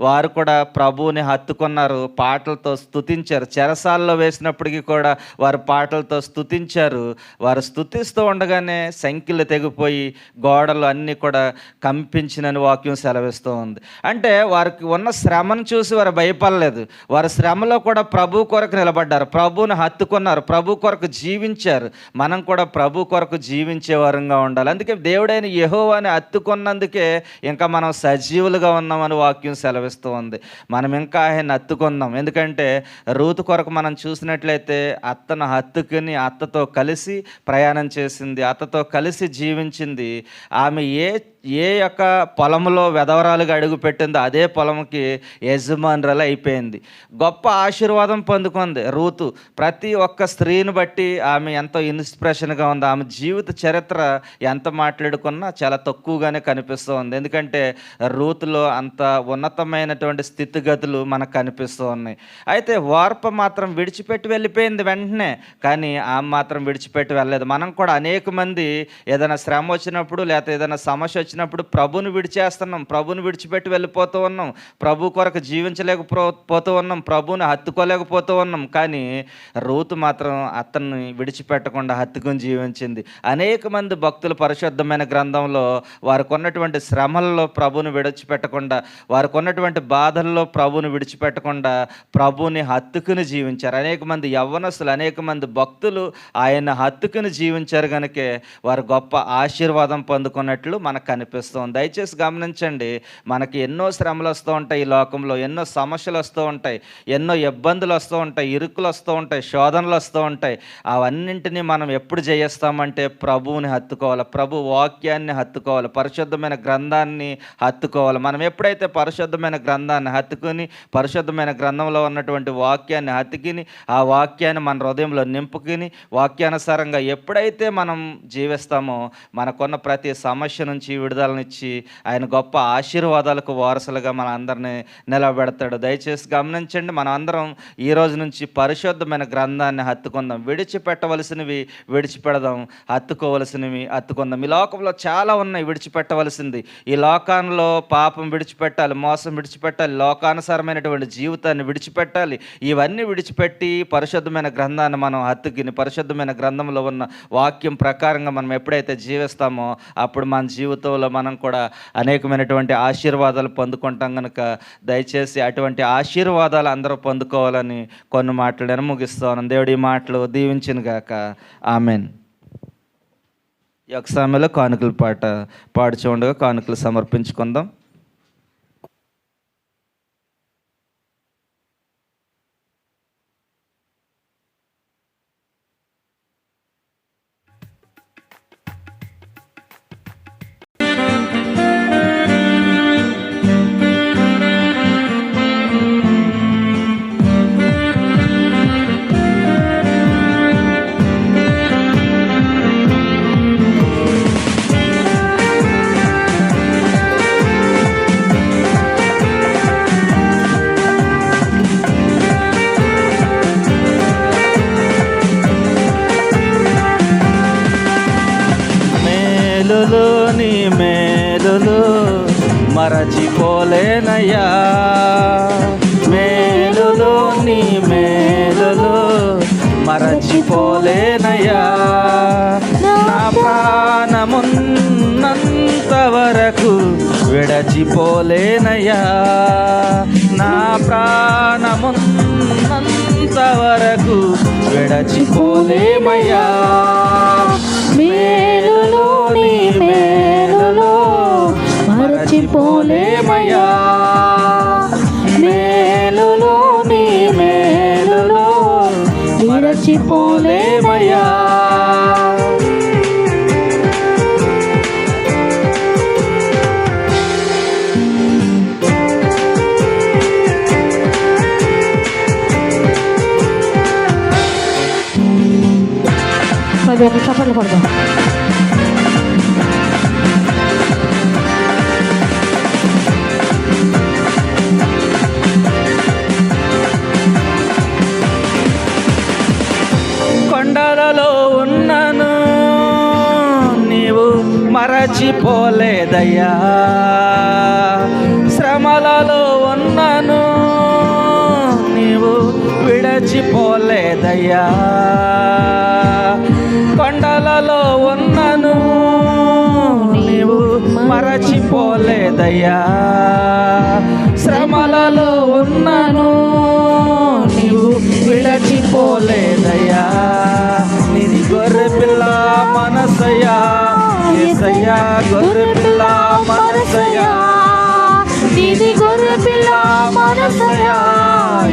వారు కూడా ప్రభువుని హత్తుకున్నారు, పాటలతో స్తుతించారు. చెరసాల్లో వేసినప్పటికీ కూడా వారు పాటలతో స్తుతించారు. వారు స్తుతిస్తూ ఉండగానే సంఖ్యలు తెగిపోయి గోడలు అన్నీ కూడా కంపించినని వాక్యం సెలవిస్తూ ఉంది. అంటే వారికి ఉన్న శ్రమను చూసి వారు భయపడలేదు. వారు శ్రమలో కూడా ప్రభు కొరకు నిలబడ్డారు, ప్రభువుని హత్తుకున్నారు, ప్రభు కొరకు జీవించారు. మనం కూడా ప్రభు కొరకు జీవించే వారంగా ఉండాలి. అందుకే దేవుడైన యెహోవాని హత్తుకున్నందుకే ఇంకా మనం సజీవులుగా ఉన్నామని వాక్యం సెలవిస్తూ ఉంది. మనం ఇంకా ఆయన హత్తుకుందాం. ఎందుకంటే రూతు కొరకు మనం చూసినట్లయితే అత్తను హత్తుకుని అత్తతో కలిసి ప్రయాణం చేసింది, అత్తతో కలిసి జీవించింది. ఆమె ఏ యొక్క పొలంలో వెధవరాలుగా అడుగుపెట్టిందో అదే పొలంకి యజమానురాలు అయిపోయింది. గొప్ప ఆశీర్వాదం పొందుకుంది రూతు. ప్రతి ఒక్క స్త్రీని బట్టి ఆమె ఎంతో ఇన్స్పిరేషన్గా ఉంది. ఆమె జీవిత చరిత్ర ఎంత మాట్లాడుకున్నా చాలా తక్కువగానే కనిపిస్తూ ఉంది. ఎందుకంటే రూతులో అంత ఉన్నతమైనటువంటి స్థితిగతులు మనకు కనిపిస్తూ ఉన్నాయి. అయితే వార్ప మాత్రం విడిచిపెట్టి వెళ్ళిపోయింది వెంటనే, కానీ ఆమె మాత్రం విడిచిపెట్టి వెళ్ళలేదు. మనం కూడా అనేక మంది ఏదైనా శ్రమ వచ్చినప్పుడు, లేకపోతే ఏదైనా సమస్య వచ్చినప్పుడు ప్రభుని విడిచేస్తున్నాం, ప్రభుని విడిచిపెట్టి వెళ్ళిపోతూ ఉన్నాం, ప్రభు కొరకు జీవించలేకపోతూ ఉన్నాం, ప్రభుని హత్తుకోలేకపోతూ ఉన్నాం. కానీ రూతు మాత్రం అతన్ని విడిచిపెట్టకుండా హత్తుకుని జీవించింది. అనేక మంది భక్తులు పరిశుద్ధమైన గ్రంథంలో వారికి ఉన్నటువంటి శ్రమల్లో ప్రభుని విడిచిపెట్టకుండా, వారికి ఉన్నటువంటి బాధల్లో ప్రభుని విడిచిపెట్టకుండా ప్రభుని హత్తుకుని జీవించారు. అనేక మంది యవ్వనస్తులు, అనేక మంది భక్తులు ఆయన హత్తుకుని జీవించారు కనుకే వారు గొప్ప ఆశీర్వాదం పొందుకున్నట్లు మనకు కనిపిస్తుంది. దయచేసి గమనించండి, మనకి ఎన్నో శ్రమలు వస్తూ ఉంటాయి, ఈ లోకంలో ఎన్నో సమస్యలు వస్తూ ఉంటాయి, ఎన్నో ఇబ్బందులు వస్తూ ఉంటాయి, ఇరుకులు వస్తూ ఉంటాయి, శోధనలు వస్తూ ఉంటాయి. అవన్నింటినీ మనం ఎప్పుడు జయిస్తామంటే ప్రభువుని హత్తుకోవాలి, ప్రభు వాక్యాన్ని హత్తుకోవాలి, పరిశుద్ధమైన గ్రంథాన్ని హత్తుకోవాలి. మనం ఎప్పుడైతే పరిశుద్ధమైన గ్రంథాన్ని హత్తుకుని, పరిశుద్ధమైన గ్రంథంలో ఉన్నటువంటి వాక్యాన్ని హత్తుకుని, ఆ వాక్యాన్ని మన హృదయంలో నింపుకుని, వాక్యానుసారంగా ఎప్పుడైతే మనం జీవిస్తామో మనకున్న ప్రతి సమస్య నుంచి విడుదలనిచ్చి ఆయన గొప్ప ఆశీర్వాదాలకు వారసులుగా మన అందరినీ నిలబెడతాడు. దయచేసి గమనించండి, మనం అందరం ఈ రోజు నుంచి పరిశుద్ధమైన గ్రంథాన్ని హత్తుకుందాం. విడిచిపెట్టవలసినవి విడిచిపెడదాం, హత్తుకోవలసినవి హత్తుకుందాం. ఈ లోకంలో చాలా ఉన్నాయి విడిచిపెట్టవలసింది. ఈ లోకంలో పాపం విడిచిపెట్టాలి, మోసం విడిచిపెట్టాలి, లోకానుసారమైనటువంటి జీవితాన్ని విడిచిపెట్టాలి. ఇవన్నీ విడిచిపెట్టి పరిశుద్ధమైన గ్రంథాన్ని మనం హత్తుకుని, పరిశుద్ధమైన గ్రంథంలో ఉన్న వాక్యం ప్రకారంగా మనం ఎప్పుడైతే జీవిస్తామో అప్పుడు మన జీవితంలో మనం కూడా అనేకమైనటువంటి ఆశీర్వాదాలు పొందుకుంటాం. కనుక దయచేసి అటువంటి ఆశీర్వాదాలు అందరూ పొందుకోవాలని కొన్ని మాటలు నేను ముగిస్తాను. దేవుడి మాటలు దీవించును గాక. ఆమెన్. ఈ యొక్క సమయంలో కానుకల పాట పాడుచుండగా కానుకలు సమర్పించుకుందాం. మేలులోని మేలులు మరచిపోలేనయ్యా, మేలులోని మేలులు మరచిపోలేనయ్యా, నా ప్రాణమున్నంత వరకు విడచిపోలేనయ్యా, నా ప్రాణమున్నంత వరకు విడచిపోలేమయ్యా. మేలులోని మేలులో మరచిపోలేమయ్యా, మేలులోని మేలులో మరచిపోలేమయ్యా. అది ఒక చప్పట్లు కొడదాం. కొండలలో ఉన్నను నీవు మరచిపోలేదయ్యా, శ్రమలలో ఉన్నను నీవు విడచిపోలేదయ్యా, కొండలలో ఉన్నను నీవు మరచిపోలేదయ్యా, శ్రమలలో ఉన్నను నీవు విడచిపోలేదయ్యా. నీది గొర్రె పిల్ల మనసయ్యా, యేసయ్యా గొర్రె పిల్ల మనసయ్యా, నీది గొర్రె పిల్ల మనసయ్యా,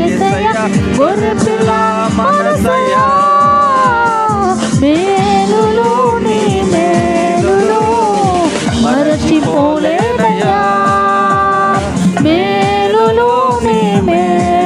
యేసయ్యా గొర్రె పిల్ల మనసయ్యా. మేలులోని మేలులో మరచిపోలేదయ్యా, మేలులోని మేలు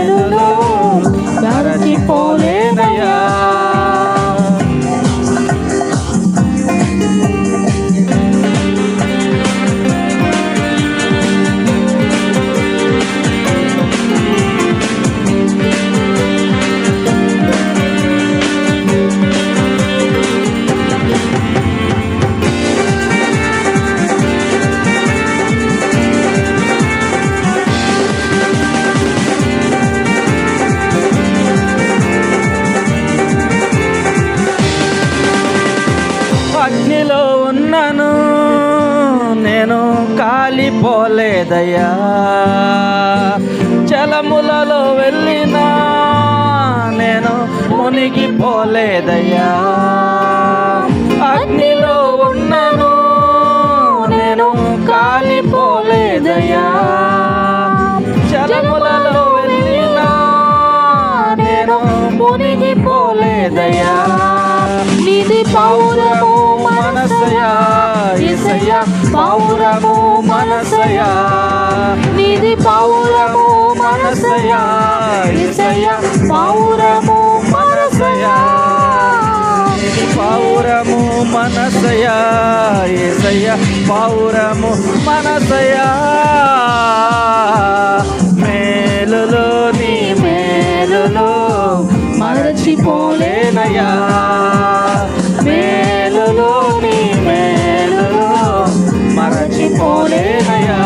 పోలేదయ్యా, జలములలో వెళ్ళినా నేను మునిగిపోలేదయ్యా, అగ్నిలో ఉన్నను నేను కాలిపోలేదయ్యా, జలములలో వెళ్ళినా నేను మునిగిపోలేదయ్యా. నీది పౌరము మనసయా యేసయ్యా, పౌరము మనసయా, నీది పౌరము మనసయా యేసయ్యా, పౌరము మనసయా, నీది పౌరము మనసయా యేసయ్యా, పౌరము మనసయా. మేలులో నీ మేలులో మరచిపోలేనయ్యా, మేలులో నీ మేలులో మరచిపోలేనయ్యా.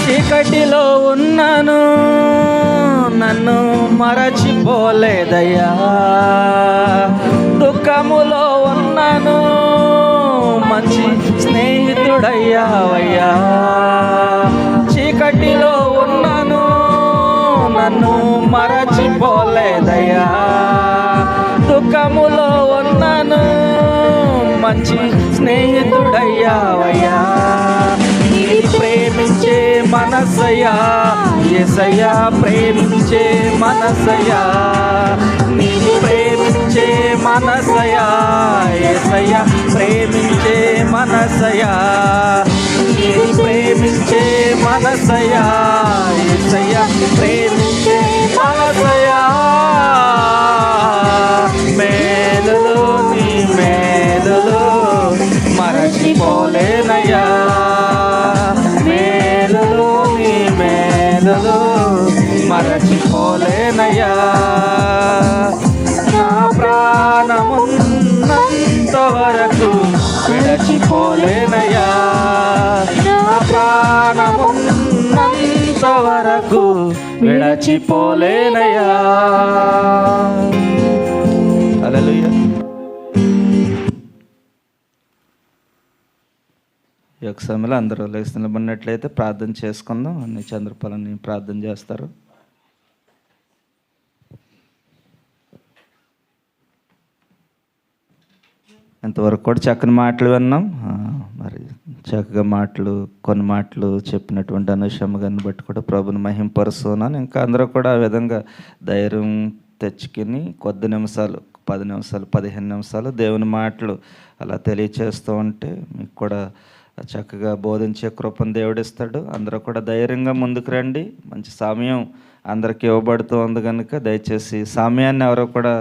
చీకటిలో ఉన్నాను నన్ను మరచిపోలేదయ్యా, దుఃఖములో ఉన్నాను మంచి స్నేహితుడయ్యావయ్యా, చీకటిలో ఉన్నాను నన్ను మరచిపోలేదయ్యా, దుఃఖములో ఉన్నాను మంచి స్నేహితుడయ్యావయ్యా. నీది ప్రేమించే మనసయ్యా యేసయ్యా, ప్రేమించే మనసయ్యా, నీది ప్రేమించే మనసయ్యా యేసయ్యా, ప్రేమించే మనసయ్యా, నీది ప్రేమించే మనసయ్యా యేసయ్యా, ప్రేమించే మనసయ్యా. మేలులో నీ మేలులో మరచిపోలేనయ్యా, మేలులో నీ మేలులో మరచిపోలేనయ్యా. నా ప్రాణమున్నంత వరకు విడచిపోలేనయ్యా, నా ప్రాణమున్నంత వరకు విడచిపోలేనయ్యా. హల్లెలూయా. ఈ యొక్క సమయంలో అందరూ లేచి నిలబడినట్లయితే ప్రార్థన చేసుకుందాం. అన్ని చంద్రపాలని ప్రార్థన చేస్తారు. ఇంతవరకు కూడా చక్కని మాటలు విన్నాం. మరి చక్కగా కొన్ని మాటలు చెప్పినటువంటి అనుషమ్మ గారిని బట్టి కూడా ప్రభుని మహింపరుస్తున్నాను. ఇంకా అందరూ కూడా ఆ విధంగా ధైర్యం తెచ్చుకుని కొద్ది నిమిషాలు 10 నిమిషాలు 15 నిమిషాలు దేవుని మాటలు అలా తెలియచేస్తూ ఉంటే మీకు కూడా చక్కగా బోధించే కృపను దేవుడిస్తాడు. అందరూ కూడా ధైర్యంగా ముందుకు రండి. మంచి సమయం అందరికీ ఇవ్వబడుతూ ఉంది కనుక దయచేసి సమయాన్ని ఎవరో కూడా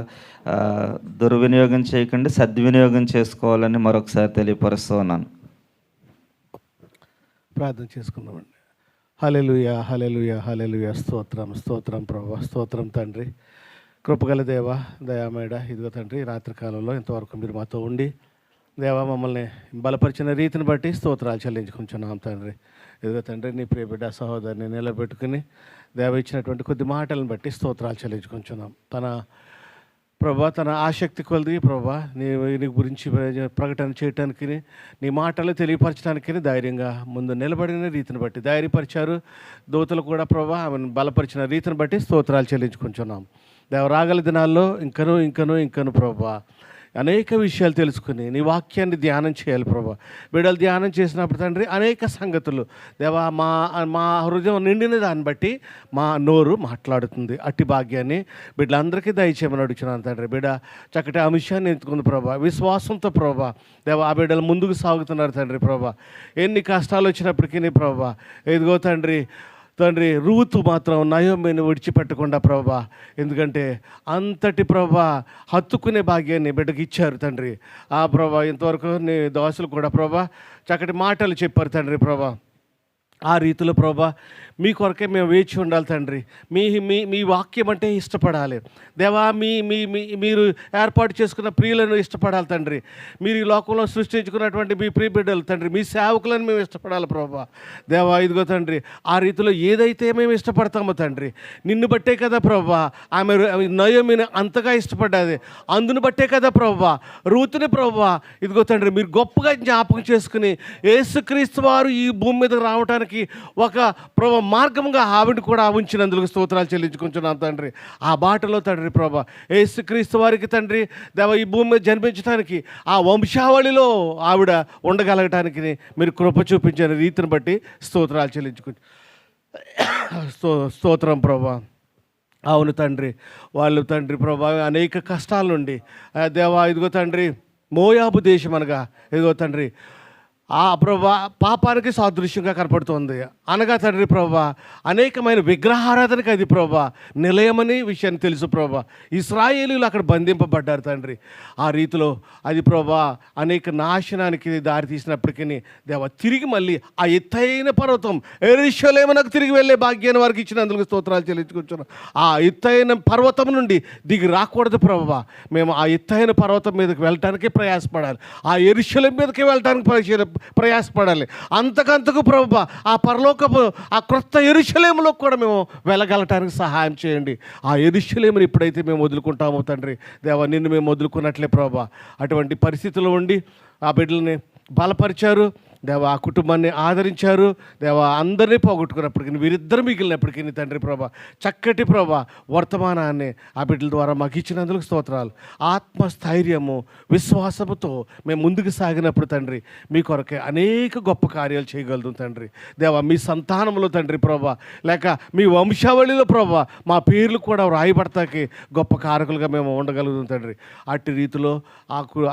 దుర్వినియోగం చేయకండి, సద్వినియోగం చేసుకోవాలని మరొకసారి తెలియపరుస్తూ ఉన్నాను. ప్రార్థన చేసుకుందామండి. హల్లెలూయా, హల్లెలూయా, హల్లెలూయా. స్తోత్రం, స్తోత్రం ప్రభా, స్తోత్రం తండ్రి. కృపగల దేవ, దయామేడ, ఇదిగో తండ్రి రాత్రికాలంలో ఇంతవరకు మీరు మాతో ఉండి దేవా మమ్మల్ని బలపరిచిన రీతిని బట్టి స్తోత్రాలు చెల్లించుకుంటున్నాం తండ్రి. ఇదిగో తండ్రి నీ ప్రియ బిడ్డ సహోదరిని నిలబెట్టుకుని దేవ ఇచ్చినటువంటి కొద్ది మాటలను బట్టి స్తోత్రాలు చెల్లించుకుంటున్నాం. తన ఆసక్తి కొలది ప్రభా నీ గురించి ప్రకటన చేయటానికి నీ మాటలు తెలియపరచడానికి ధైర్యంగా ముందు నిలబడిన రీతిని బట్టి ధైర్యపరిచారు. దూతలు కూడా ప్రభా ఆమెను బలపరిచిన రీతిని బట్టి స్తోత్రాలు చెల్లించుకుంటున్నాం. దేవ రాగల దినాల్లో ఇంకను ప్రభా అనేక విషయాలు తెలుసుకుని నీ వాక్యాన్ని ధ్యానం చేయాలి ప్రభా. బిడ్డలు ధ్యానం చేసినప్పుడు తండ్రి అనేక సంగతులు దేవా మా హృదయం నిండిన దాన్ని బట్టి మా నోరు మాట్లాడుతుంది. అట్టి భాగ్యాన్ని బిడ్డలందరికీ దయచేయమని అడుగుతున్నాను తండ్రి. బిడ్డ చక్కటి అంశాన్ని ఎత్తుకుంది ప్రభా, విశ్వాసంతో ప్రభా దేవా ఆ బిడ్డలు ముందుకు సాగుతున్నారు తండ్రి. ప్రభా ఎన్ని కష్టాలు వచ్చినప్పటికీ ప్రభా ఎదుగో తండ్రి రూతు మాత్రం నయోమిని విడిచిపెట్టకుండా ప్రభా, ఎందుకంటే అంతటి ప్రభా హత్తుకునే భాగ్యాన్ని బిడ్డకి ఇచ్చారు తండ్రి. ఆ ప్రభా ఇంతవరకు నీ దోసలు కూడా ప్రభా చక్కటి మాటలు చెప్పారు తండ్రి. ప్రభా ఆ రీతిలో ప్రభా మీ కొరకే మేము వేచి ఉండాలి తండ్రి. మీ మీ మీ వాక్యం అంటే ఇష్టపడాలి దేవా. మీ మీ మీరు ఏర్పాటు చేసుకున్న ప్రియులను ఇష్టపడాలి తండ్రి. మీరు ఈ లోకంలో సృష్టించుకున్నటువంటి మీ ప్రియ బిడ్డలు తండ్రి, మీ సేవకులను మేము ఇష్టపడాలి ప్రభా. దేవా ఇదిగో తండ్రి, ఆ రీతిలో ఏదైతే మేము ఇష్టపడతామో తండ్రి, నిన్ను బట్టే కదా ప్రభా ఆమె నయోమిని అంతగా ఇష్టపడ్డది. అందును బట్టే కదా ప్రభా రూతుని ప్రభా ఇదిగో తండ్రి మీరు గొప్పగా జ్ఞాపకం చేసుకుని యేసుక్రీస్తు వారు ఈ భూమి మీద రావడానికి ఒక ప్రభా మార్గంగా ఆవిడ కూడా ఉంచినందుకు స్తోత్రాలు చెల్లించుకుంటున్నాం తండ్రి. ఆ బాటలో తండ్రి ప్రభా యేసుక్రీస్తు వారికి తండ్రి దేవ ఈ భూమి మీద జన్మించడానికి ఆ వంశావళిలో ఆవిడ ఉండగలగటానికి మీరు కృప చూపించిన రీతిని బట్టి స్తోత్రాలు చెల్లించుకుంటు స్తోత్రం ప్రభా. అవును తండ్రి, వాళ్ళు తండ్రి ప్రభా అనేక కష్టాల నుండి దేవా ఇదిగో తండ్రి మోయాబు దేశం అనగా ఇదిగో తండ్రి ఆ ప్రభా పాపానికి సాదృశ్యంగా కనపడుతుంది అనగా తండ్రి ప్రభా అనేకమైన విగ్రహారాధనకి అది ప్రభా నిలయమని విషయాన్ని తెలుసు ప్రభా. ఇశ్రాయేలీలు అక్కడ బంధింపబడ్డారు తండ్రి. ఆ రీతిలో అది ప్రభా అనేక నాశనానికి దారి తీసినప్పటికీ దేవ తిరిగి మళ్ళీ ఆ ఎత్తైన పర్వతం యెరూషలేమునకు తిరిగి వెళ్ళే భాగ్యాన్ని వారికి ఇచ్చినందుకు స్తోత్రాలు చెల్లించుకుంటున్నాం. ఆ ఎత్తైన పర్వతం నుండి దిగి రాకూడదు ప్రభా. మేము ఆ ఎత్తైన పర్వతం మీదకి వెళ్ళటానికి ప్రయాసపడాలి. ఆ యెరూషలేము మీదకి వెళ్ళటానికి ప్రయాసపడాలి. అంతకంతకు ప్రభా ఆ పరలోకపు ఆ క్రొత్త యెరూషలేములో కూడా మేము వెళ్ళగలటానికి సహాయం చేయండి. ఆ యెరూషలేముని ఎప్పుడైతే మేము వదులుకుంటామో తండ్రి దేవా నిన్ను మేము వదులుకున్నట్లే ప్రభా అటువంటి పరిస్థితుల్లో ఉండి ఆ బిడ్డల్ని బలపరిచారు దేవా, ఆ కుటుంబాన్ని ఆదరించారు దేవా. అందరినీ పోగొట్టుకున్నప్పటికీ వీరిద్దరు మిగిలినప్పటికీ తండ్రి ప్రభా చక్కటి ప్రభా వర్తమానాన్ని ఆ బిడ్డల ద్వారా మాకు ఇచ్చినందుకు స్తోత్రాలు. ఆత్మస్థైర్యము విశ్వాసముతో మేము ముందుకు సాగినప్పుడు తండ్రి మీ కొరకే అనేక గొప్ప కార్యాలు చేయగలుగుతాం తండ్రి దేవా. మీ సంతానంలో తండ్రి ప్రభా లేక మీ వంశావళిలో ప్రభా మా పేర్లు కూడా రాయబడతాకి గొప్ప కారకులుగా మేము ఉండగలుగుతాం తండ్రి. అట్టి రీతిలో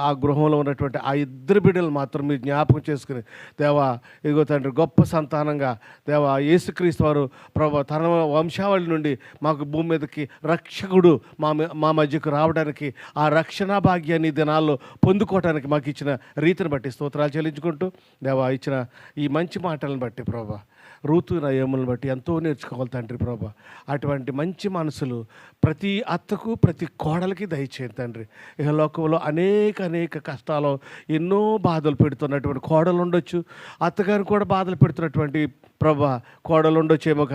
ఆ గృహంలో ఉన్నటువంటి ఆ ఇద్దరు బిడ్డలు మాత్రం మీరు జ్ఞాపకం చేసుకుని దేవా ఇదిగో తండ్రి గొప్ప సంతానంగా దేవా యేసుక్రీస్తు వారు ప్రభా తన వంశావళి నుండి మాకు భూమి మీదకి రక్షకుడు మా మధ్యకు రావడానికి ఆ రక్షణ భాగ్యాన్ని దినాల్లో పొందుకోవడానికి మాకు ఇచ్చిన రీతిని బట్టి స్తోత్రాలు చెల్లించుకుంటూ దేవా ఇచ్చిన ఈ మంచి మాటలను బట్టి ప్రభా రూతు నయోములను బట్టి ఎంతో నేర్చుకోవాలి తండ్రి ప్రభా. అటువంటి మంచి మనసులు ప్రతి అత్తకు ప్రతి కోడలికి దయచేయండి తండ్రి. ఇక లోకంలో అనేక కష్టాలు ఎన్నో బాధలు పెడుతున్నటువంటి కోడలు ఉండొచ్చు, అత్తగారిని కూడా బాధలు పెడుతున్నటువంటి ప్రభా కోడలు ఉండొచ్చేమో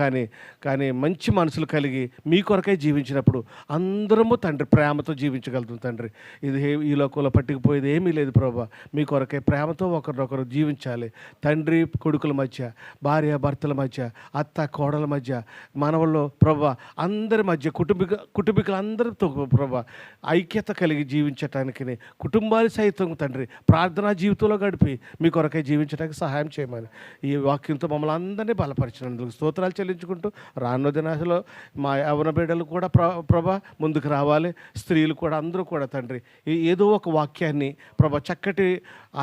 కానీ మంచి మనసులు కలిగి మీ కొరకై జీవించినప్పుడు అందరము తండ్రి ప్రేమతో జీవించగలుగుతాం తండ్రి. ఇది ఈ లోకంలో పట్టుకుపోయేది ఏమీ లేదు ప్రభా. మీ కొరకై ప్రేమతో ఒకరినొకరు జీవించాలి తండ్రి. కొడుకుల మధ్య, భార్య భర్తల మధ్య, అత్త కోడల మధ్య, మనవల్లో ప్రభా అందరి మధ్య కుటుంబీకులందరితో ప్రభా ఐక్యత కలిగి జీవించటానికి కుటుంబాలు సైతం తండ్రి ప్రార్థనా జీవితంలో గడిపి మీ కొరకై జీవించడానికి సహాయం చేయమని ఈ వాక్యంతో మమ్మల్ని అందరినీ బలపరిచినందుకు స్తోత్రాలు చెల్లించుకుంటూ రానున్న దినాలలో మా యవ్వన బిడ్డలు కూడా ప్రభా ముందుకు రావాలి. స్త్రీలు కూడా అందరూ కూడా తండ్రి ఏదో ఒక వాక్యాన్ని ప్రభా చక్కటి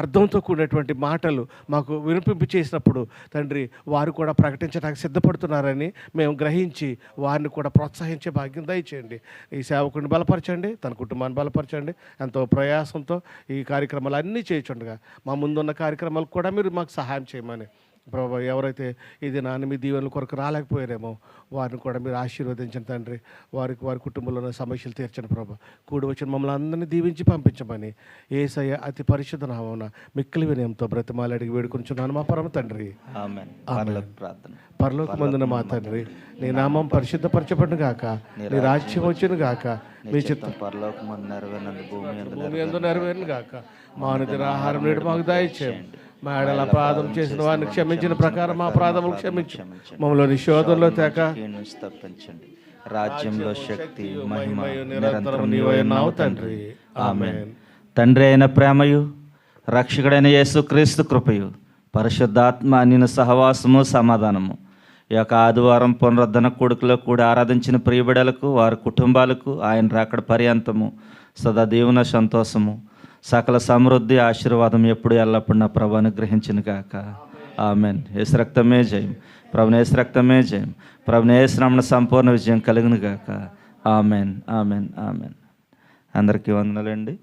అర్థంతో కూడినటువంటి మాటలు మాకు వినిపింపు చేసినప్పుడు తండ్రి వారు కూడా ప్రకటించడానికి సిద్ధపడుతున్నారని మేము గ్రహించి వారిని కూడా ప్రోత్సహించే భాగ్యం దయచేయండి. ఈ సేవకుడిని బలపరచండి, తన కుటుంబాన్ని బలపరచండి. ఎంతో ప్రయాసంతో ఈ కార్యక్రమాలు అన్నీ చేయించుండగా మా ముందున్న కార్యక్రమాలు కూడా మీరు మాకు సహాయం చేయమని ప్రభా ఎవరైతే ఇది నాన్న మీ దీవెనల కొరకు రాలేకపోయారేమో వారిని కూడా మీరు ఆశీర్వదించండి తండ్రి. వారి కుటుంబంలో ఉన్న సమస్యలు తీర్చండి ప్రభా. కూడి వచ్చిన మమ్మల్ని అందరినీ దీవించి పంపించమని యేసయ్య అతి పరిశుద్ధ నామమున మిక్కిలి వినయంతో బ్రతిమాలి అడిగి వేడుకొంచున్నాను మా పరమ తండ్రి. పరలోకమందున మా తండ్రి నీ నామం పరిశుద్ధపరచబడును గాక, నీ రాజ్యం వచ్చును గాక, మీ చిత్తం భూమి యందు నెరవేరును గాక. మా అనుదిన ఆహారం నేడు మాకు దయచేయండి. మా ఎడల అపరాధం చేసిన వారిని క్షమించిన ప్రకారం మా అపరాధములు క్షమించు. మమ్మల్ని శోధనలో తేక తప్పించండి. రాజ్యంలో శక్తి మహిమ నిరంతరం నీవై ఉన్నావు తండ్రి. ఆమేన్. తండ్రి అయిన ప్రేమయు రక్షకుడైన యేసుక్రీస్తు కృపయు పరిశుద్ధాత్మ నిన్ను సహవాసము సమాధానము ఈ యొక్క ఆదివారం పునరుద్ధరణ కొడుకులో కూడా ఆరాధించిన ప్రియబిడలకు వారి కుటుంబాలకు ఆయన రాకడ పర్యంతము సదా దేవుని సంతోషము సకల సమృద్ధి ఆశీర్వాదం ఎప్పుడు ఎల్లప్పుడు నా ప్రభు అనుగ్రహించిన గాక. ఆమెన్. యేసు రక్తమే జయం. ప్రభుని యేసు రక్తమే జయం. ప్రభుని యేసు నామమున సంపూర్ణ విజయం కలుగును గాక. ఆమెన్. ఆమెన్. ఆమెన్. అందరికీ వందనాలండి.